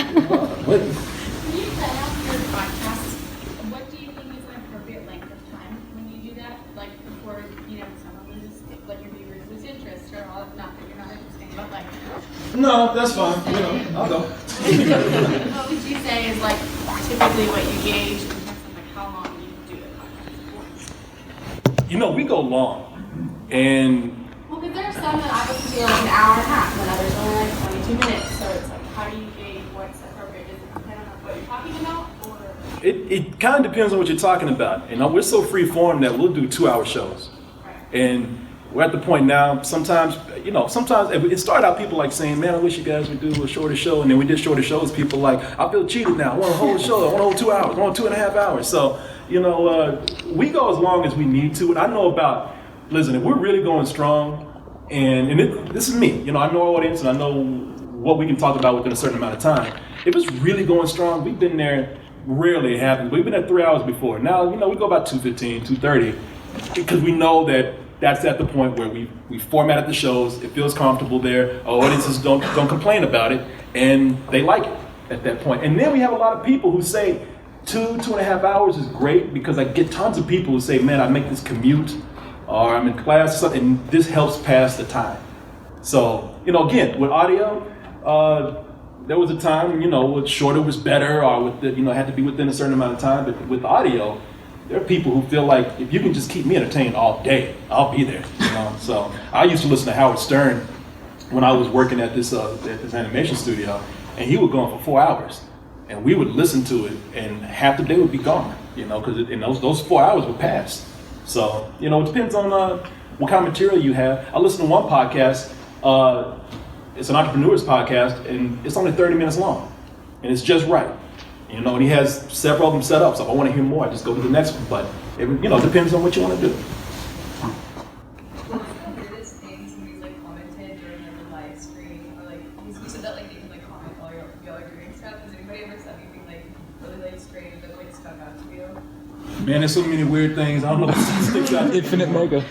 No, that's fine. You know, I'll go. What would you say is like typically what you gauge in terms of like how long you do the podcast? You know, we go long, and well, because there are some that I listen to like an hour and a half, and others only like 22 minutes. So it's like, how do you gauge what's appropriate? Does it depend on what you're talking about, or? It kind of depends on what you're talking about. And we're so free form that we'll do 2-hour shows, and we're at the point now, sometimes it started out people like saying, man, I wish you guys would do a shorter show. And then we did shorter shows. People like, I feel cheated now. I want a whole show. I want a whole 2 hours. I want 2.5 hours. So, you know, we go as long as we need to. And I know listen, if we're really going strong, this is me. You know, I know our audience and I know what we can talk about within a certain amount of time. If it's really going strong, we've been there, rarely it happens. We've been at 3 hours before. Now, you know, we go about 2:15, 2:30, because we know that's at the point where we formatted the shows. It feels comfortable there. Our audiences don't complain about it, and they like it. at that point. And then we have a lot of people who say 2.5 hours is great, because I get tons of people who say, man, I make this commute or I'm in class or something, and this helps pass the time. So, again, with audio, there was a time, with shorter was better, or with it had to be within a certain amount of time. But with audio, there are people who feel like if you can just keep me entertained all day, I'll be there. So I used to listen to Howard Stern when I was working at this animation studio, and he would go on for 4 hours, and we would listen to it, and half the day would be gone. Because those 4 hours would pass. So it depends on what kind of material you have. I listened to one podcast. It's an entrepreneur's podcast, and it's only 30 minutes long, and it's just right. And he has several of them set up. So if I want to hear more, I just go to the next one. But it depends on what you want to do. What's the weirdest things when you commented during the live stream, or you said that you can comment while y'all are doing stuff? Has anybody ever said anything really strange that stuck out to you? Man, there's so many weird things. I don't know what sticks out. Infinite Mega.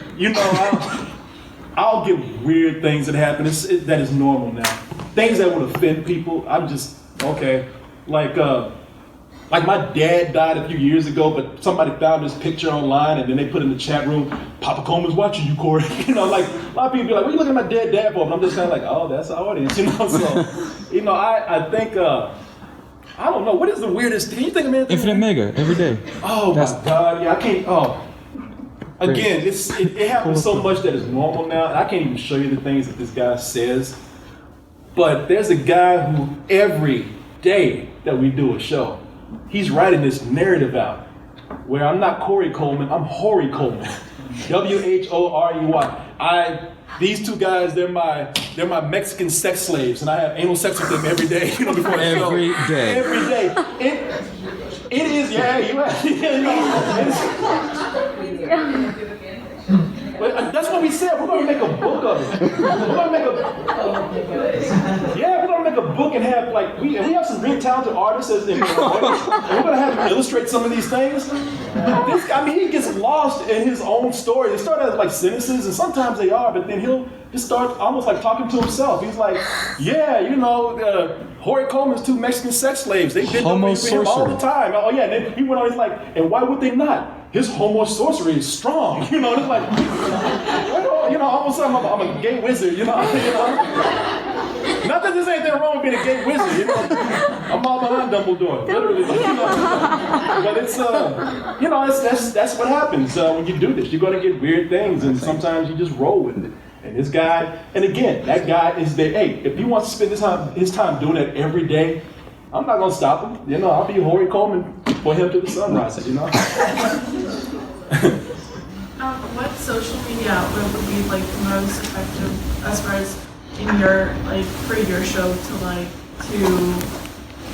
I'll get weird things that happen. That is normal now. Things that would offend people, I'm just, okay. Like my dad died a few years ago, but somebody found this picture online, and then they put in the chat room, Papa Coleman's watching you, Corey. A lot of people be like, what are you looking at my dad for? And I'm just kind of like, oh, that's our audience, So, I think, I don't know, what is the weirdest thing? You think of anything? Infinite Mega, every day. Oh my God, yeah, I can't, Again, it happens so much that is normal now, and I can't even show you the things that this guy says. But there's a guy who every day that we do a show, he's writing this narrative out where I'm not Korey Coleman, I'm Korey Coleman. WHOREY. These two guys, they're my Mexican sex slaves, and I have anal sex with them every day, before the show. Every day. Every day. It is, But that's what we said. We're going to make a book of it. We're going to make a book and have we have some really talented artists and we're going to have them illustrate some of these things. This guy, he gets lost in his own story. They start as sentences, and sometimes they are, but then he'll just start almost talking to himself. He's like, Korey Coleman's two Mexican sex slaves. They did him all the time. Oh yeah, and then he went on. He's like, and why would they not? His homo sorcery is strong. It's like, almost like I'm a gay wizard. Not that there's anything wrong with being a gay wizard. I'm all behind Dumbledore, literally. But it's that's what happens when you do this. You're gonna get weird things, and sometimes you just roll with it. And this guy, and again, that guy is there. Hey, if he wants to spend his time doing it every day, I'm not gonna stop him. I'll be Korey Coleman for him to the sunrise. What social media outlet would be most effective as far as in your for your show to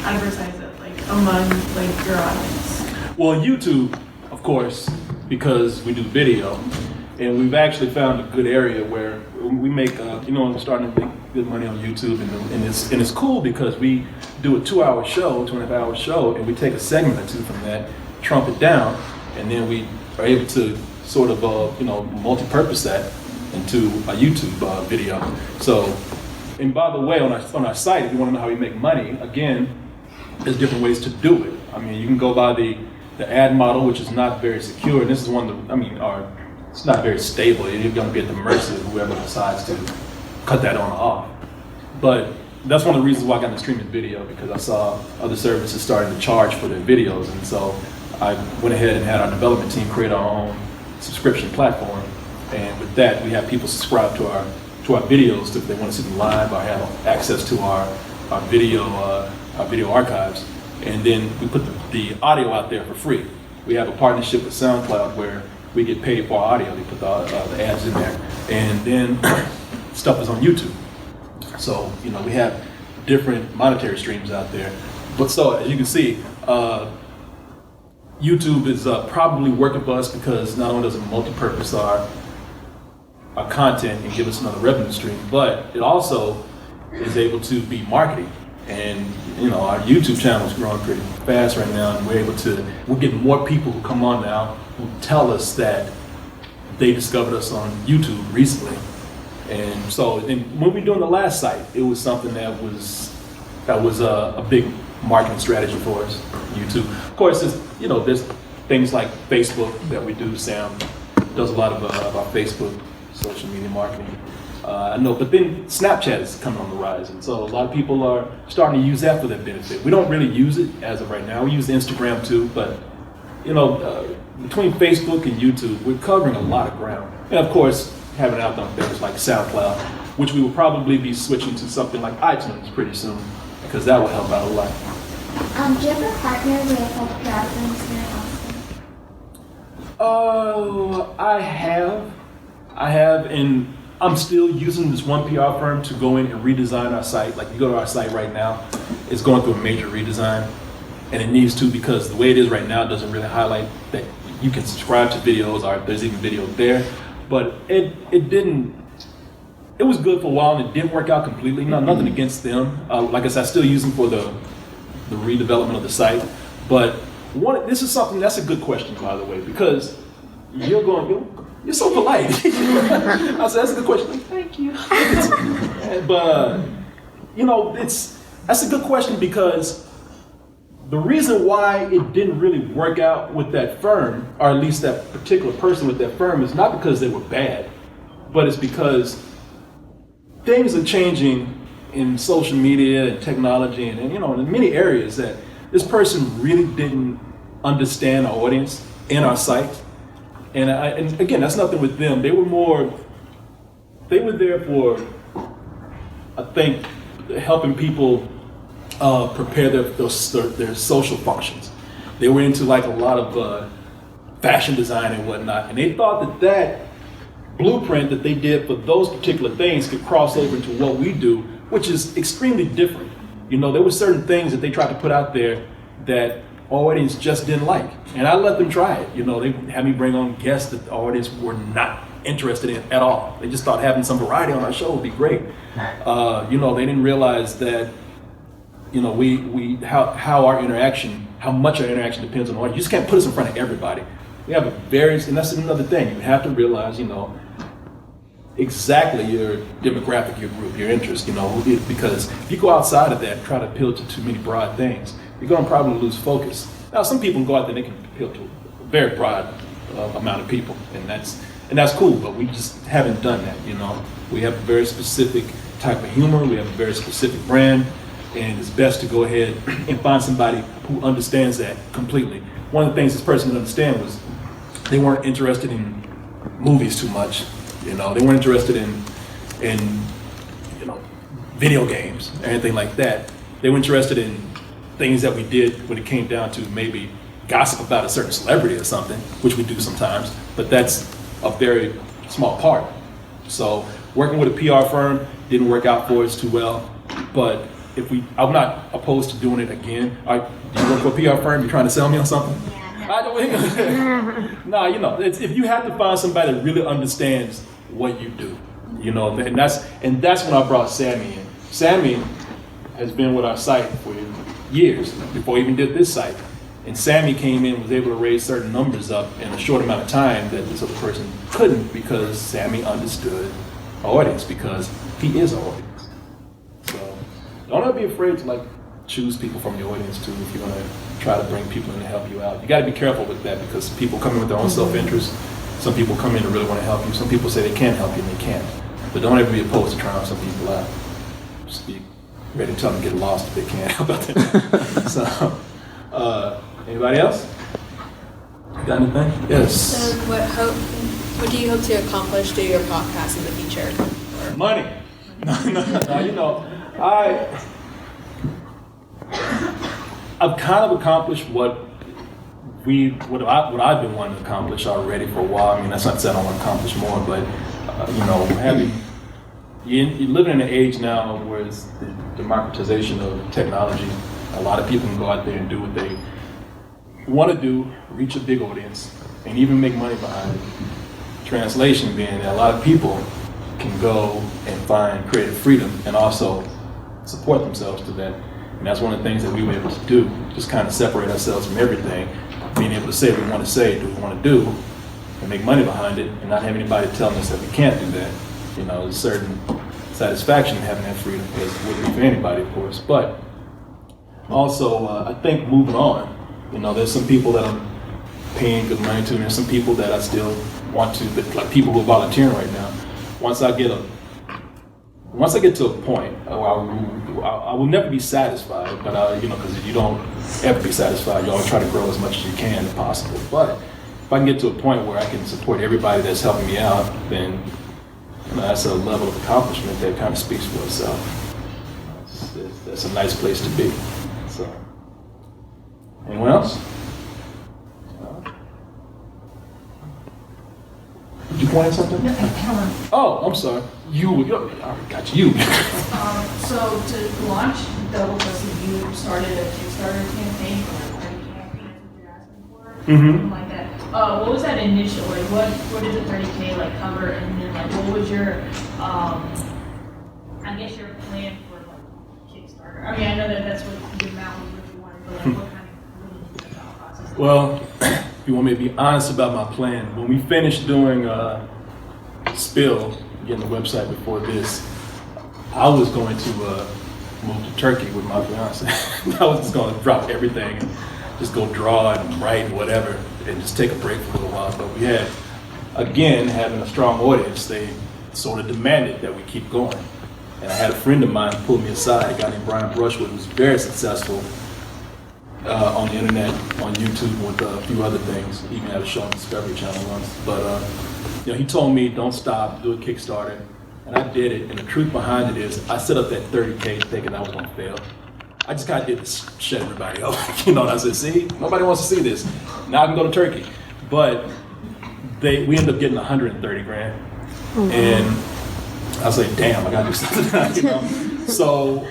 advertise it among your audience? Well, YouTube, of course, because we do video. And we've actually found a good area where we make, we're starting to make good money on YouTube, and it's cool because we do a 2-hour show, 2.5-hour show, and we take a segment or two from that, trump it down, and then we are able to sort of, multi-purpose that into a YouTube video. So, and by the way, on our site, if you want to know how we make money, again, there's different ways to do it. I mean, you can go by the ad model, which is not very secure, and this is one of it's not very stable. You're going to be at the mercy of whoever decides to cut that on or off. But that's one of the reasons why I got into streaming video, because I saw other services starting to charge for their videos. And so I went ahead and had our development team create our own subscription platform. And with that, we have people subscribe to our videos if they want to see them live, or have access to our video archives. And then we put the audio out there for free. We have a partnership with SoundCloud where we get paid for our audio. They put the ads in there, and then stuff is on YouTube. So we have different monetary streams out there. But so as you can see, YouTube is probably working for us because not only does it multi-purpose our content and give us another revenue stream, but it also is able to be marketing. And our YouTube channel is growing pretty fast right now, and we're getting more people who come on now who tell us that they discovered us on YouTube recently. And when we were doing the last site, it was something that was a big marketing strategy for us. YouTube, of course, there's things like Facebook that we do. Sam does a lot of our Facebook social media marketing. I know, but then Snapchat is coming on the rise, and so a lot of people are starting to use that for their benefit. We don't really use it as of right now. We use Instagram too, but between Facebook and YouTube, we're covering a lot of ground. And of course, having out on things like SoundCloud, which we will probably be switching to something like iTunes pretty soon, because that will help out a lot. Do you have a partner with like PR firms here in Austin? I have, and I'm still using this one PR firm to go in and redesign our site. Like you go to our site right now, it's going through a major redesign, and it needs to, because the way it is right now doesn't really highlight that you can subscribe to videos, or if there's even video there. But it was good for a while, and it didn't work out completely. Nothing against them. Like I said, I still use them for the redevelopment of the site. But this is something that's a good question, by the way, because you're so polite. I said, that's a good question. Thank you. But that's a good question, because the reason why it didn't really work out with that firm, or at least that particular person with that firm, is not because they were bad, but it's because things are changing in social media and technology and in many areas that this person really didn't understand our audience in our site. And again, that's nothing with them. They were there for, I think, helping people prepare their social functions. They were into like a lot of fashion design and whatnot, and they thought that blueprint that they did for those particular things could cross over into what we do, which is extremely different. There were certain things that they tried to put out there that our audience just didn't like, and I let them try it. They had me bring on guests that the audience were not interested in at all. They just thought having some variety on our show would be great. They didn't realize that how much our interaction depends on the audience. You just can't put us in front of everybody. We have and that's another thing. You have to realize, exactly your demographic, your group, your interest, because if you go outside of that and try to appeal to too many broad things, you're going to probably lose focus. Now, some people can go out there and they can appeal to a very broad amount of people, and that's cool, but we just haven't done that, We have a very specific type of humor, we have a very specific brand, and it's best to go ahead and find somebody who understands that completely. One of the things this person didn't understand was they weren't interested in movies too much. They weren't interested in video games or anything like that. They were interested in things that we did when it came down to maybe gossip about a certain celebrity or something, which we do sometimes, but that's a very small part. So working with a PR firm didn't work out for us too well, but I'm not opposed to doing it again. Do you work for a PR firm? You trying to sell me on something? No, if you have to find somebody that really understands what you do, and that's when I brought Sammy in. Sammy has been with our site for years before we even did this site, and Sammy came in, was able to raise certain numbers up in a short amount of time that this other person couldn't, because Sammy understood our audience, because he is our audience. So don't ever be afraid to choose people from your audience too if you're going to try to bring people in to help you out. You got to be careful with that, because people come in with their own self-interest. Some people come in to really want to help you. Some people say they can't help you and they can't. But don't ever be opposed to trying some people out. Just be ready to tell them to get lost if they can't. How about that? So, anybody else? Got anything? Yes. So what do you hope to accomplish through your podcast in the future? Money. No, I've kind of accomplished what I've been wanting to accomplish already for a while. I mean, that's not to say I don't want to accomplish more, but you're living in an age now where it's the democratization of technology. A lot of people can go out there and do what they want to do, reach a big audience, and even make money behind it. Translation being that a lot of people can go and find creative freedom and also support themselves to that. And that's one of the things that we were able to do, just kind of separate ourselves from everything, being able to say what we want to say, do what we want to do, and make money behind it, and not have anybody telling us that we can't do that. There's a certain satisfaction in having that freedom, as it would be for anybody, of course. But also, I think moving on, there's some people that I'm paying good money to, and there's some people that I still want to, like people who are volunteering right now. Once I get to a point, I will never be satisfied, but because you don't ever be satisfied, you always try to grow as much as you can if possible. But if I can get to a point where I can support everybody that's helping me out, then that's a level of accomplishment that kind of speaks for itself. That's a nice place to be. So, anyone else? Did you point at something? No, Helen. Oh, I'm sorry. I got you. So to launch Double Pussy, you started a Kickstarter campaign for like 30K, I think that's what you're asking for, something like that. What was that initial? Like, what did the 30K like cover? And then like, what was your, I guess your plan for like Kickstarter? I mean, I know that's what the amount was what you wanted, but like, what kind of process? Well, if you want me to be honest about my plan, when we finished doing Spill, getting the website before this, I was going to move to Turkey with my fiance. I was just going to drop everything and just go draw and write and whatever and just take a break for a little while. But we had, again, having a strong audience, they sort of demanded that we keep going. And I had a friend of mine pull me aside, a guy named Brian Brushwood, who's very successful on the internet, on YouTube, with a few other things. He even had a show on Discovery Channel once. But he told me, don't stop, do a Kickstarter. And I did it, and the truth behind it is, I set up that 30K thinking I was gonna fail. I just kind of did this, shut everybody up, and I said, see, nobody wants to see this. Now I can go to Turkey. But we ended up getting 130 grand. And I was like, damn, I gotta do something. So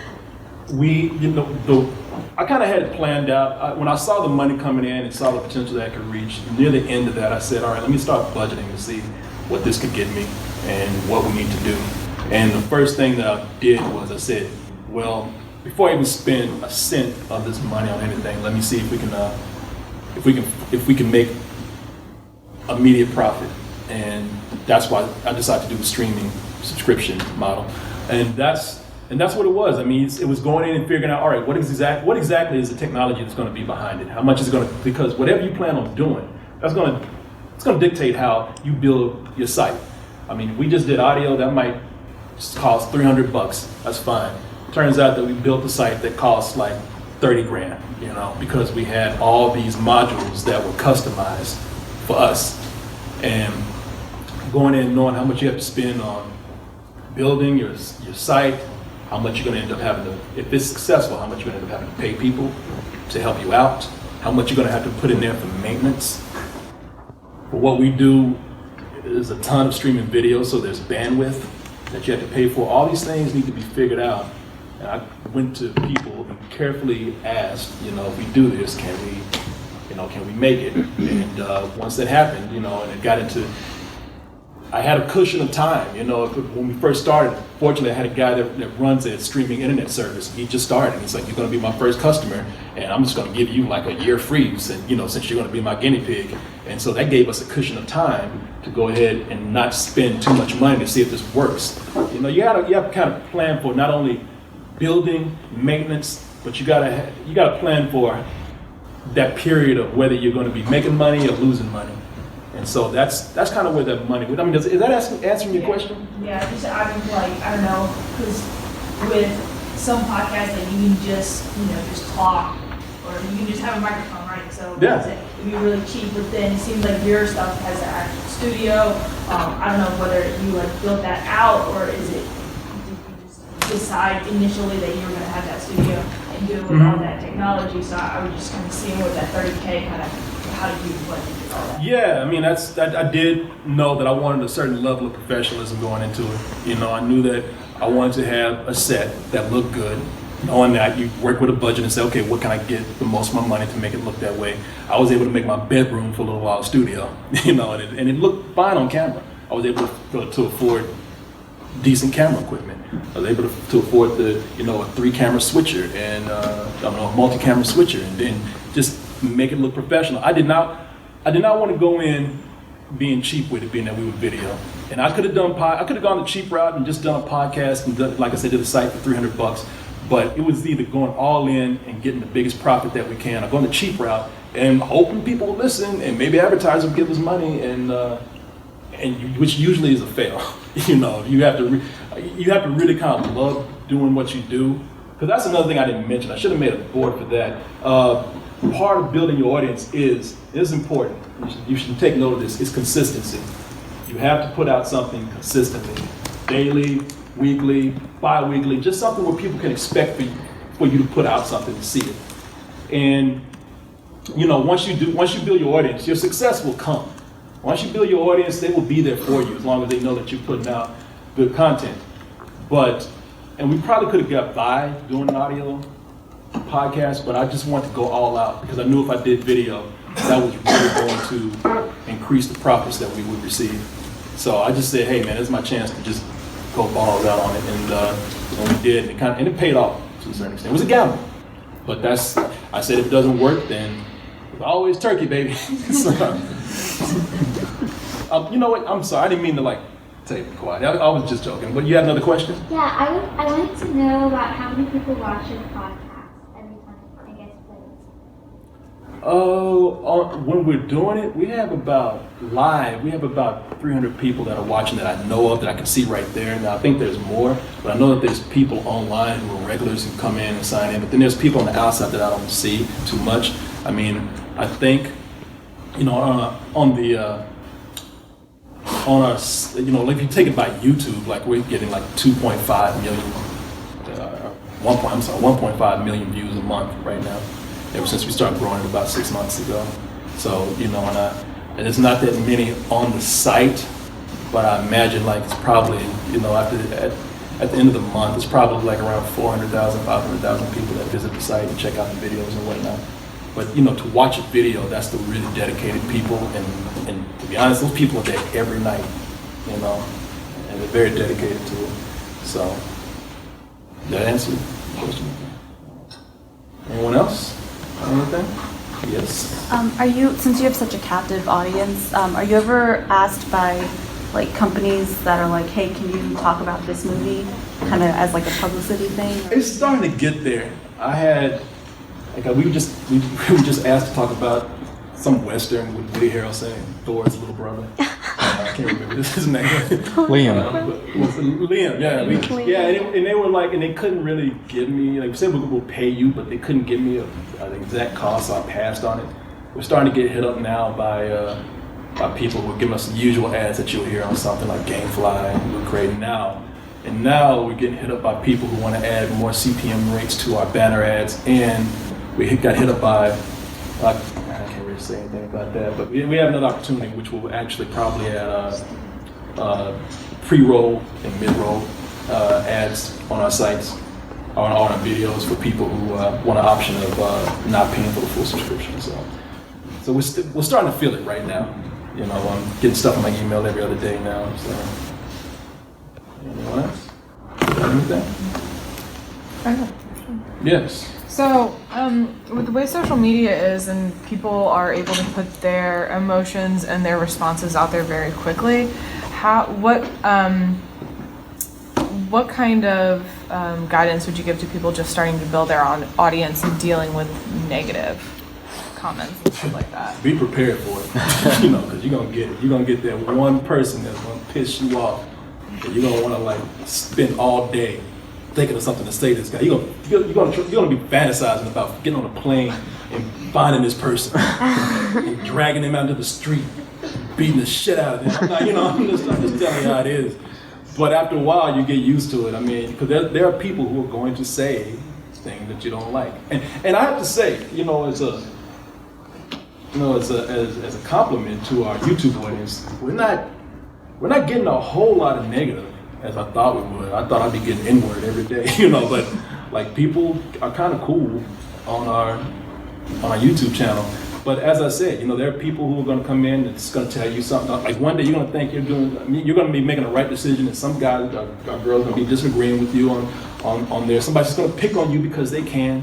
I kind of had it planned out. When I saw the money coming in and saw the potential that I could reach, near the end of that, I said, all right, let me start budgeting to see what this could get me and what we need to do. And the first thing that I did was I said, well, before I even spend a cent of this money on anything, let me see if we can make immediate profit. And that's why I decided to do the streaming subscription model. And that's what it was. I mean, it was going in and figuring out, all right, what exactly is the technology that's going to be behind it? How much is it going to, because whatever you plan on doing, it's going to dictate how you build your site. I mean, if we just did audio, that might just cost $300. That's fine. Turns out that we built a site that costs like 30 grand, because we had all these modules that were customized for us. And going in and knowing how much you have to spend on building your site, how much you're going to end up having to, if it's successful, how much you're going to end up having to pay people to help you out, how much you're going to have to put in there for maintenance. For what we do, there's a ton of streaming videos, so there's bandwidth that you have to pay for. All these things need to be figured out. And I went to people and carefully asked, if we do this, can we make it? And once that happened, and it got into, I had a cushion of time, when we first started. Fortunately, I had a guy that runs a streaming internet service. He just started. He's like, you're going to be my first customer, and I'm just going to give you like a year free, since you're going to be my guinea pig. And so that gave us a cushion of time to go ahead and not spend too much money to see if this works. You have to kind of plan for not only building, maintenance, but you got to plan for that period of whether you're going to be making money or losing money. And so that's kind of where that money. I mean, is that answering your question? Yeah, I don't know, because with some podcasts, like you can just talk, or you can just have a microphone, right? So yeah, it'd be really cheap. But then it seems like your stuff has an actual studio. I don't know whether you built that out, or did you just decide initially that you were going to have that studio and do it with all that technology? So I was just kind of seeing with that 30K kind of. How do you budget all that? Yeah, I mean, I did know that I wanted a certain level of professionalism going into it. I knew that I wanted to have a set that looked good, knowing that you work with a budget and say, okay, what can I get the most of my money to make it look that way? I was able to make my bedroom for a little while a studio, and it looked fine on camera. I was able to afford decent camera equipment. I was able to afford a 3-camera switcher and a multi-camera switcher, and then just make it look professional. I did not want to go in being cheap with it, being that we were video. And I could have gone the cheap route and just done a podcast and done, like I said, did a site for $300. But it was either going all in and getting the biggest profit that we can, or going the cheap route and hoping people will listen and maybe advertisers will give us money, which usually is a fail. You have to really kind of love doing what you do. Because that's another thing I didn't mention. I should have made a board for that. Part of building your audience is important. You should take note of this. It's consistency. You have to put out something consistently, daily, weekly, bi-weekly, just something where people can expect for you to put out something to see it. And once you build your audience, your success will come. Once you build your audience, they will be there for you as long as they know that you're putting out good content. And we probably could have got by doing an audio podcast, but I just wanted to go all out because I knew if I did video, that was really going to increase the profits that we would receive. So I just said, hey man, this is my chance to just go balls out on it, and we did, and it paid off to a certain extent. It was a gamble, but I said if it doesn't work, then it's always turkey, baby. So, you know what? I'm sorry, I didn't mean to take it quiet. I was just joking. But you had another question? Yeah, I wanted to know about how many people watch your podcast every time it gets played. When we're doing it, we have about 300 people that are watching that I know of, that I can see right there. Now I think there's more, but I know that there's people online who are regulars who come in and sign in. But then there's people on the outside that I don't see too much. I mean, I think, if you take it by YouTube, we're getting 2.5 million, 1.5 million views a month right now, ever since we started growing it about 6 months ago. So, and it's not that many on the site, but I imagine it's probably, at the end of the month, it's probably around 400,000, 500,000 people that visit the site and check out the videos and whatnot. But to watch a video, that's the really dedicated people, and to be honest, those people are there every night, and they're very dedicated to it. So, that answered the question. Anyone else? Anything? Yes. Since you have such a captive audience, are you ever asked by companies that are hey, can you talk about this movie, kind of as a publicity thing? It's starting to get there. We were just asked to talk about some Western with Woody Harrelson, Thor's little brother. I can't remember his name. Liam. Liam, yeah. And they were and they couldn't really give me, we said we'll pay you, but they couldn't give me an exact cost, so I passed on it. We're starting to get hit up now by people who are giving us the usual ads that you'll hear on something like Gamefly and Loot Crate now. And now we're getting hit up by people who want to add more CPM rates to our banner ads, and we got hit up by, I can't really say anything about that, but we have another opportunity which will actually probably add pre-roll and mid-roll ads on our sites, on our videos for people who want an option of not paying for the full subscription. So we're starting to feel it right now. I'm getting stuff in my email every other day now. So. Anyone else? Anything? Yes. So, with the way social media is, and people are able to put their emotions and their responses out there very quickly, what kind of guidance would you give to people just starting to build their own audience and dealing with negative comments and stuff like that? Be prepared for it, because you're gonna get it. You're gonna get that one person that's gonna piss you off, and you're gonna want to spend all day thinking of something to say to this guy. You're gonna be fantasizing about getting on a plane and finding this person and dragging him out into the street, beating the shit out of them. I'm just telling you how it is. But after a while, you get used to it. I mean, because there are people who are going to say things that you don't like, and I have to say, as a compliment to our YouTube audience, we're not getting a whole lot of negative as I thought we would. I thought I'd be getting N-word every day, but people are kind of cool on our YouTube channel. But as I said, there are people who are going to come in and it's going to tell you something. One day you're going to think you're going to be making the right decision, and some guys or girls are going to be disagreeing with you on there. Somebody's going to pick on you because they can.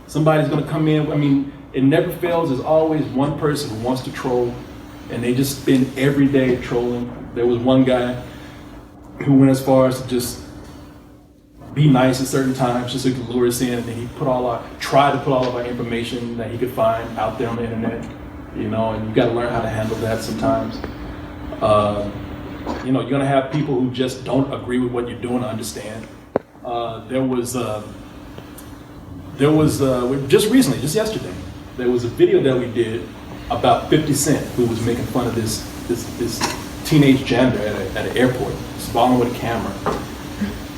Somebody's going to come in. It never fails. There's always one person who wants to troll, and they just spend every day trolling. There was one guy who went as far as to just be nice at certain times just so he could lure us in, and then he tried to put all of our information that he could find out there on the internet, you know, and you got to learn how to handle that sometimes. You know, you're gonna have people who just don't agree with what you're doing. I understand. There was just recently, just yesterday, there was a video that we did about 50 Cent, who was making fun of this teenage janitor at an airport, following with a camera,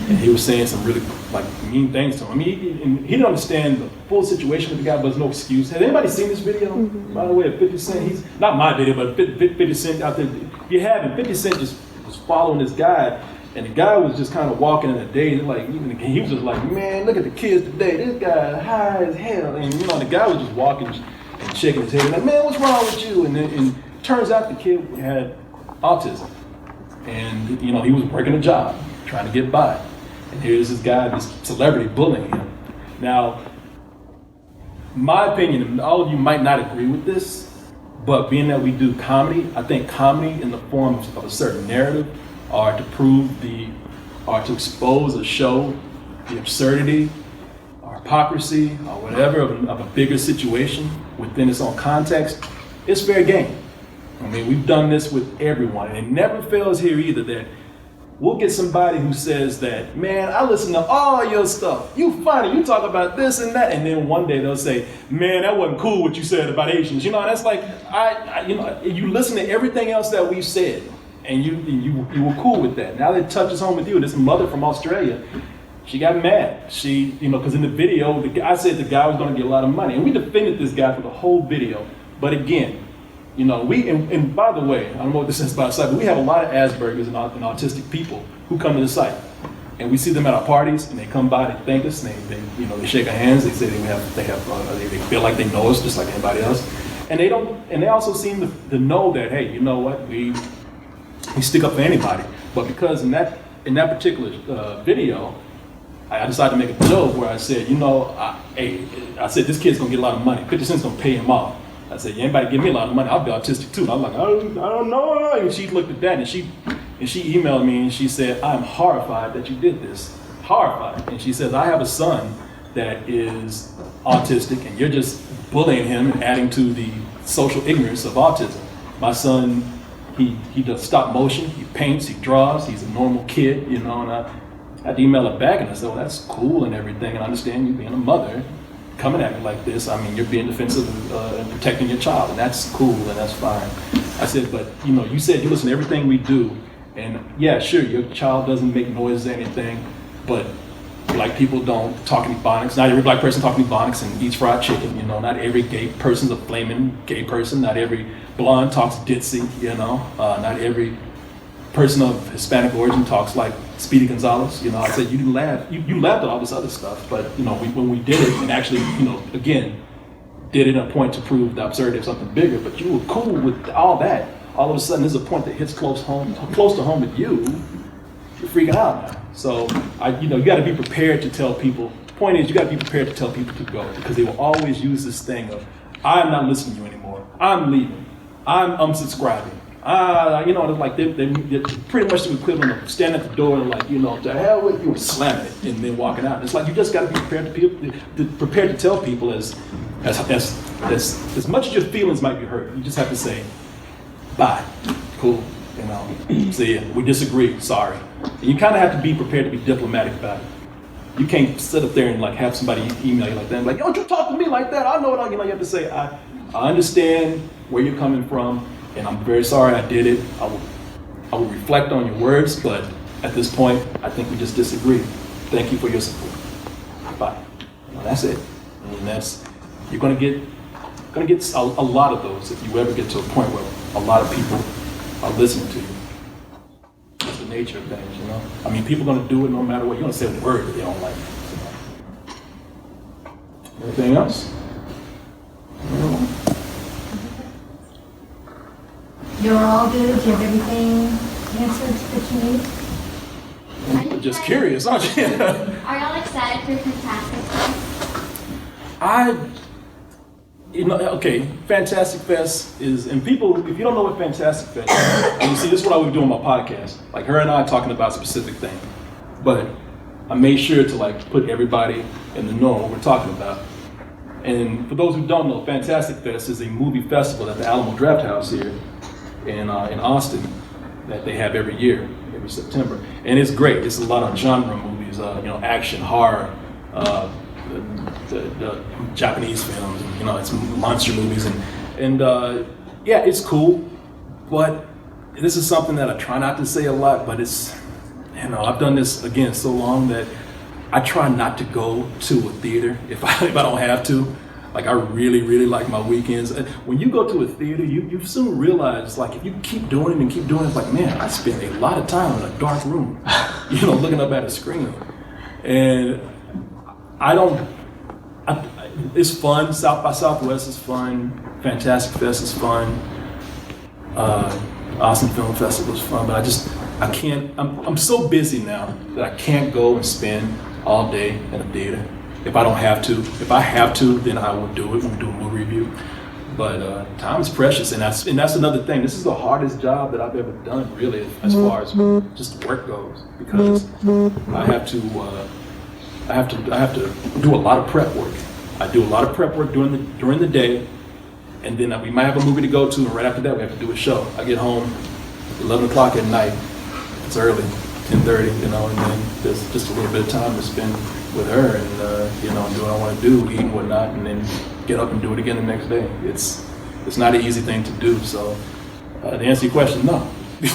and he was saying some really like mean things to him. I mean, he didn't understand the full situation with the guy, but there's no excuse. Has anybody seen this video? By the way, of 50 Cent, he's not my video, but 50 Cent out there. If you haven't, 50 Cent just was following this guy, and the guy was just kind of walking in a daze, like he was just like, man, look at the kids today. This guy high as hell, and you know, the guy was just walking and shaking his head, like, man, what's wrong with you? And turns out the kid had autism, and you know, he was working a job, trying to get by, and here's this guy, this celebrity, bullying him. Now, my opinion, and all of you might not agree with this, but being that we do comedy, I think comedy in the form of a certain narrative, or to expose or show the absurdity or hypocrisy or whatever of a bigger situation within its own context, it's fair game. I mean, we've done this with everyone, and it never fails here either that we'll get somebody who says that, man, I listen to all your stuff. You funny, you talk about this and that, and then one day they'll say, man, that wasn't cool what you said about Asians. You know, that's like, you listen to everything else that we've said, and you were cool with that. Now that it touches home with you, this mother from Australia, she got mad. She, you know, because in the video, I said the guy was going to get a lot of money, and we defended this guy for the whole video. But again, you know, and by the way, I don't know what this is about the site, but we have a lot of Asperger's and autistic people who come to the site, and we see them at our parties, and they come by, they thank us, and they shake our hands, they say they feel like they know us just like anybody else, and they also seem to know that, hey, you know what, we stick up for anybody. But because in that particular video, I decided to make a joke where I said, you know, I said this kid's gonna get a lot of money, 50 Cent's gonna pay him off. I said, yeah, anybody give me a lot of money, I'll be autistic too. And I'm like, I don't know. And she looked at that, and she emailed me, and she said, I'm horrified that you did this. Horrified. And she says, I have a son that is autistic, and you're just bullying him and adding to the social ignorance of autism. My son, he does stop motion, he paints, he draws, he's a normal kid, you know, and I had to email her back, and I said, well, that's cool and everything, and I understand you being a mother coming at me like this. I mean, you're being defensive and protecting your child, and that's cool and that's fine. I said, but you know, you said you listen to everything we do, and yeah, sure, your child doesn't make noises or anything, but black people don't talk Ebonics. Not every black person talks Ebonics and eats fried chicken, you know. Not every gay person's a flaming gay person. Not every blonde talks ditzy, you know. Not every person of Hispanic origin talks like Speedy Gonzalez, you know. I said, you laughed at all this other stuff, but you know, when we did it, and actually, you know, again, did it a point to prove the absurdity of something bigger, but you were cool with all that. All of a sudden, there's a point that hits close to home with you. You're freaking out now. So, you know, you got to be prepared to tell people. The point is, you got to be prepared to tell people to go, because they will always use this thing of, I'm not listening to you anymore. I'm leaving. I'm unsubscribing. You know, like they're pretty much the equivalent of standing at the door and like, you know, to hell with you, slamming it and then walking out. It's like you just got to be prepared to tell people as much as your feelings might be hurt. You just have to say, bye, cool, you know, see ya, we disagree, sorry. And you kind of have to be prepared to be diplomatic about it. You can't sit up there and like have somebody email you like that and like, yo, don't you talk to me like that? I know what you know. You have to say, I understand where you're coming from, and I'm very sorry I did it. I will reflect on your words, but at this point, I think we just disagree. Thank you for your support. Bye. Well, that's it. And you're gonna get a lot of those if you ever get to a point where a lot of people are listening to you. That's the nature of things, you know. I mean, people are gonna do it no matter what. You're gonna say a word that they don't like. Anything else? You're all good? Do you have everything answered that you need? You're just curious, aren't you? Are y'all excited for Fantastic Fest? Okay, Fantastic Fest is, and people, if you don't know what Fantastic Fest is, and you see, this is what I would do on my podcast. Like her and I talking about a specific thing. But I made sure to like put everybody in the know what we're talking about. And for those who don't know, Fantastic Fest is a movie festival at the Alamo Draft House here in Austin that they have every year, every September. And it's great. It's a lot of genre movies, action, horror, the Japanese films, and, it's monster movies, and yeah, it's cool. But this is something that I try not to say a lot, but it's, I've done this again so long that I try not to go to a theater if I don't have to. Like, I really, really like my weekends. When you go to a theater, you soon realize, like, if you keep doing it and keep doing it, it's like, man, I spend a lot of time in a dark room, looking up at a screen. And it's fun. South by Southwest is fun. Fantastic Fest is fun. Austin Film Festival is fun, but I can't, I'm so busy now that I can't go and spend all day in a theater. If I don't have to. If I have to, then I will do it. We'll do a movie review. But time is precious, and that's another thing. This is the hardest job that I've ever done, really, as far as just work goes, because I have to do a lot of prep work. I do a lot of prep work during the day, and then we might have a movie to go to, and right after that we have to do a show. I get home 11 o'clock at night. It's early, 10:30, and then there's just a little bit of time to spend with her, and do what I want to do, eat and whatnot, and then get up and do it again the next day. It's not an easy thing to do. So to answer your question, no.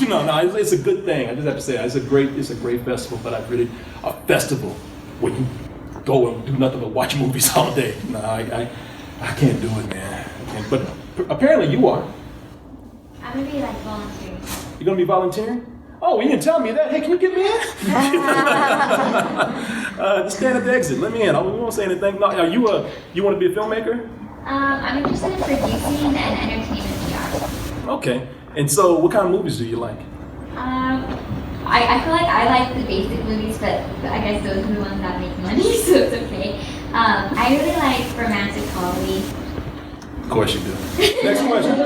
No, it's a good thing. I just have to say it's a great festival, but a festival where you go and do nothing but watch movies all day. No, I can't do it, man. But apparently you are. I'm gonna be like volunteering. You're gonna be volunteering? Oh, you didn't tell me that. Hey, can you get me in? Just stand at the exit. Let me in. We won't say anything. No, you want to be a filmmaker? I'm interested in producing and entertainment PR. Okay. And so, what kind of movies do you like? I feel like I like the basic movies, but I guess those are the ones that make money, so it's okay. I really like romantic comedy. Of course you do. Next question.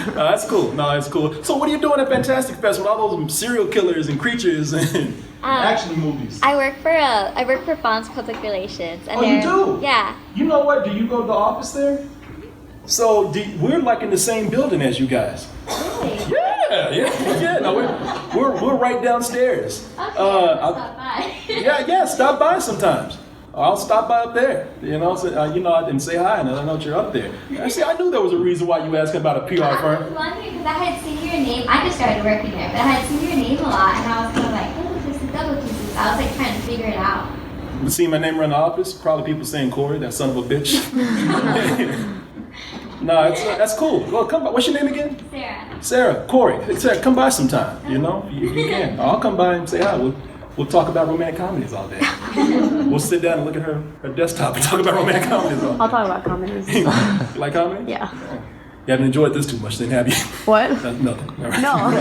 No, that's cool. No, it's cool. So what are you doing at Fantastic Fest with all those serial killers and creatures and action movies? I work for Bond's Public Relations. And you do? Yeah. You know what? Do you go to the office there? So we're like in the same building as you guys. Really? Yeah. No, we're right downstairs. Okay, I'll stop by. Yeah. Stop by sometimes. I'll stop by up there, and say hi, and I know you're up there. See, I knew there was a reason why you asked about a PR firm. I was wondering, because I had seen your name. I just started working there, but I had seen your name a lot, and I was kind of like, oh, this is double kisses. I was like trying to figure it out. You see my name around the office? Probably people saying Korey, that son of a bitch. No, that's cool. Well, come by. What's your name again? Sarah. Korey. Sarah, come by sometime. You can. I'll come by and say hi. We'll talk about romantic comedies all day. We'll sit down and look at her desktop and talk about romantic comedies all day. I'll talk about comedies. You like comedy? Yeah. You haven't enjoyed this too much, then, have you? What? Nothing. All right. No.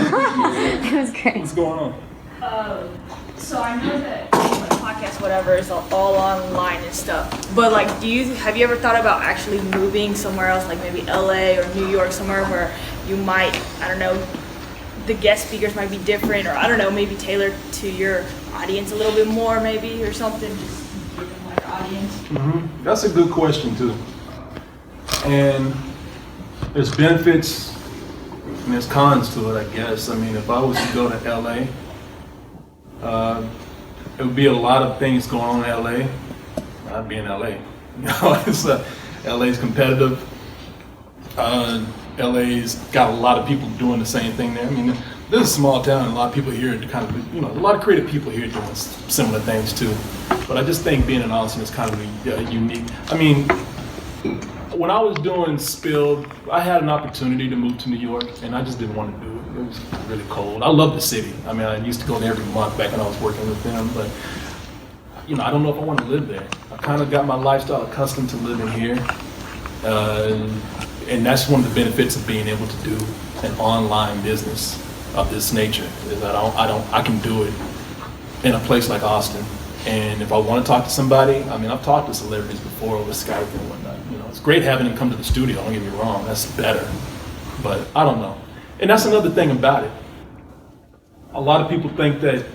It was great. What's going on? So I know that podcast, whatever, is all online and stuff. But like, have you ever thought about actually moving somewhere else, like maybe LA or New York, somewhere where you might, I don't know, the guest speakers might be different, or I don't know, maybe tailored to your audience a little bit more, maybe, or something, just give them like audience? Mm-hmm. That's a good question too. And there's benefits and there's cons to it, I guess. I mean, if I was to go to LA, it would be a lot of things going on in LA. I'd be in LA. LA's competitive. LA's got a lot of people doing the same thing there. I mean, this is a small town, and a lot of people here kind of, a lot of creative people here doing similar things too. But I just think being in Austin is kind of unique. I mean, when I was doing Spilled, I had an opportunity to move to New York, and I just didn't want to do it. It was really cold. I love the city. I mean, I used to go there every month back when I was working with them, but I don't know if I want to live there. I kind of got my lifestyle accustomed to living here. And that's one of the benefits of being able to do an online business of this nature, is that I can do it in a place like Austin. And if I want to talk to somebody, I mean, I've talked to celebrities before over Skype and whatnot. It's great having them come to the studio, don't get me wrong, that's better. But I don't know. And that's another thing about it. A lot of people think that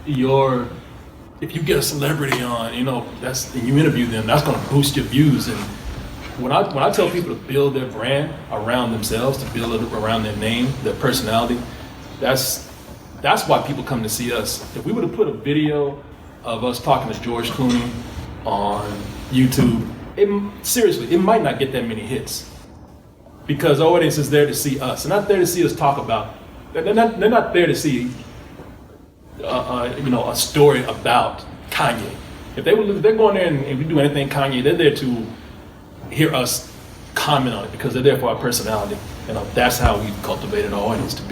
if you get a celebrity on, and you interview them, that's going to boost your views. And when I tell people to build their brand around themselves, to build it around their name, their personality, that's why people come to see us. If we would have put a video of us talking to George Clooney on YouTube, it might not get that many hits, because the audience is there to see us. They're not there to see us talk about. They're not there to see a story about Kanye. If they're going there and we do anything Kanye, they're there to hear us comment on it, because they're there for our personality. That's how we've cultivated our audience to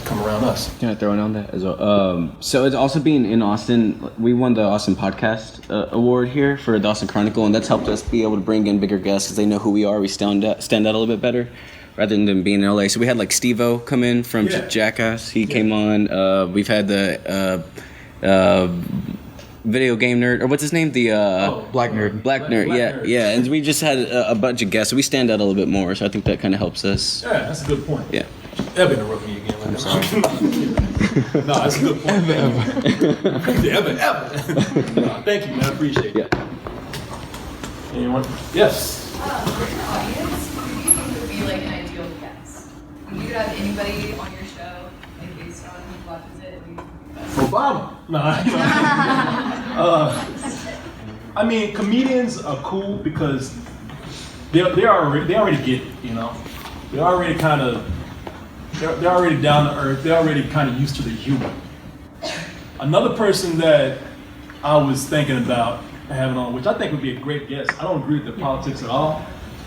come around us. Can I throw in on that as well? So it's also being in Austin. We won the Austin Podcast Award here for the Austin Chronicle, and that's helped us be able to bring in bigger guests because they know who we are. We stand out a little bit better rather than being in LA. So we had like Steve-O come in from Jackass. He came on. We've had the video game nerd, or what's his name? The Black Nerd. Yeah. And we just had a bunch of guests. So we stand out a little bit more. So I think that kind of helps us. Yeah, that's a good point. Yeah. Evan interrupted me again. I'm sorry. No, that's a good point. Evan. No, thank you, man. I appreciate it. Yeah. Anyone? Yes. For your audience, who do you think would be like an ideal guest? If you could have anybody on your show, like based on who watches it, Obama. No. I mean, comedians are cool because they already get it, They're already they're already down to earth. They're already kind of used to the humor. Another person that I was thinking about having on, which I think would be a great guest. I don't agree with their politics at all.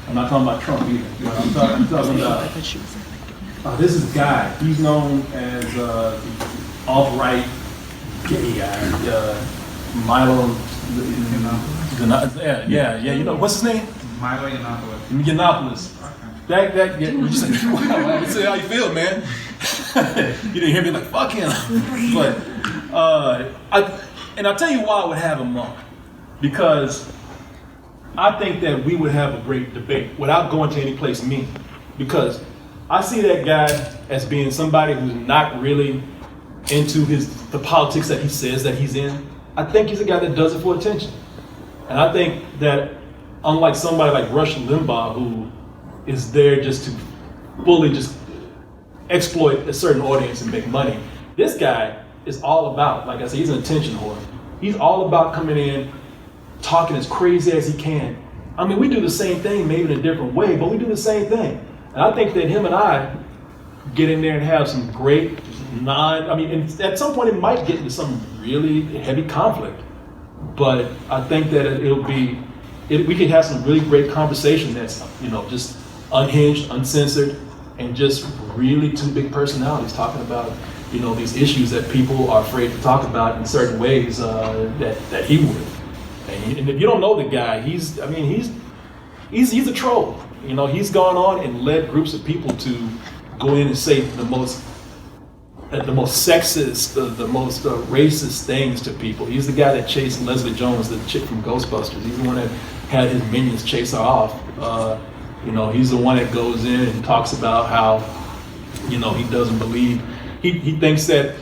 I'm not talking about Trump either. I'm talking about this is a guy. He's known as alt-right gay guy. Milo. Yeah. What's his name? Milo Yiannopoulos. Yiannopoulos. That. You just like, wow. Let's see how you feel, man. You didn't hear me like fuck him. But I'll tell you why I would have him on. Because I think that we would have a great debate without going to any place mean. Because I see that guy as being somebody who's not really into the politics that he says that he's in. I think he's a guy that does it for attention. And I think that unlike somebody like Rush Limbaugh, who is there just to fully just exploit a certain audience and make money, this guy is all about, like I said, he's an attention whore. He's all about coming in, talking as crazy as he can. I mean, we do the same thing, maybe in a different way, but we do the same thing. And I think that him and I get in there and have some great and at some point it might get into some really heavy conflict. But I think that we could have some really great conversation that's, just unhinged, uncensored, and just really two big personalities talking about, these issues that people are afraid to talk about in certain ways that he would. And if you don't know the guy, he's a troll. He's gone on and led groups of people to go in and say the most sexist, the most racist things to people. He's the guy that chased Leslie Jones, the chick from Ghostbusters. He's the one that had his minions chase her off. He's the one that goes in and talks about how, he doesn't believe. He thinks that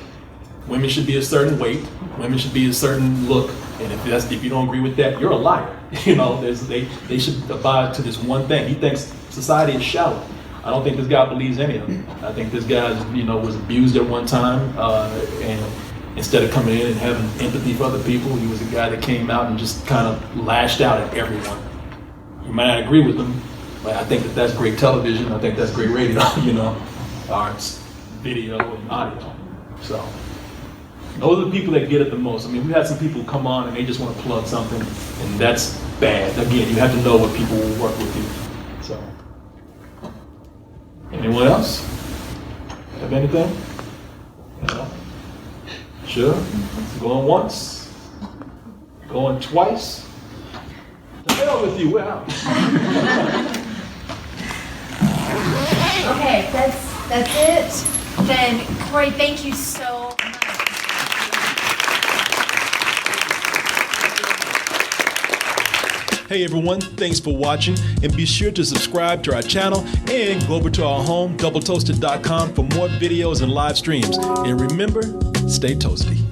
women should be a certain weight, women should be a certain look, and if you don't agree with that, you're a liar. They should abide to this one thing. He thinks society is shallow. I don't think this guy believes any of it. I think this guy, was abused at one time, and instead of coming in and having empathy for other people, he was a guy that came out and just kind of lashed out at everyone. You might not agree with him, but I think that that's great television. I think that's great radio, arts, video, and audio. So those are the people that get it the most. I mean, we've had some people come on and they just want to plug something, and that's bad. Again, you have to know what people will work with you. So. Anyone else? Have anything? No? Sure? Going once? Going twice? The hell with you, we're out. Okay, that's it. Then, Korey, thank you so much. Hey everyone, thanks for watching, and be sure to subscribe to our channel and go over to our home, doubletoasted.com, for more videos and live streams. And remember, stay toasty.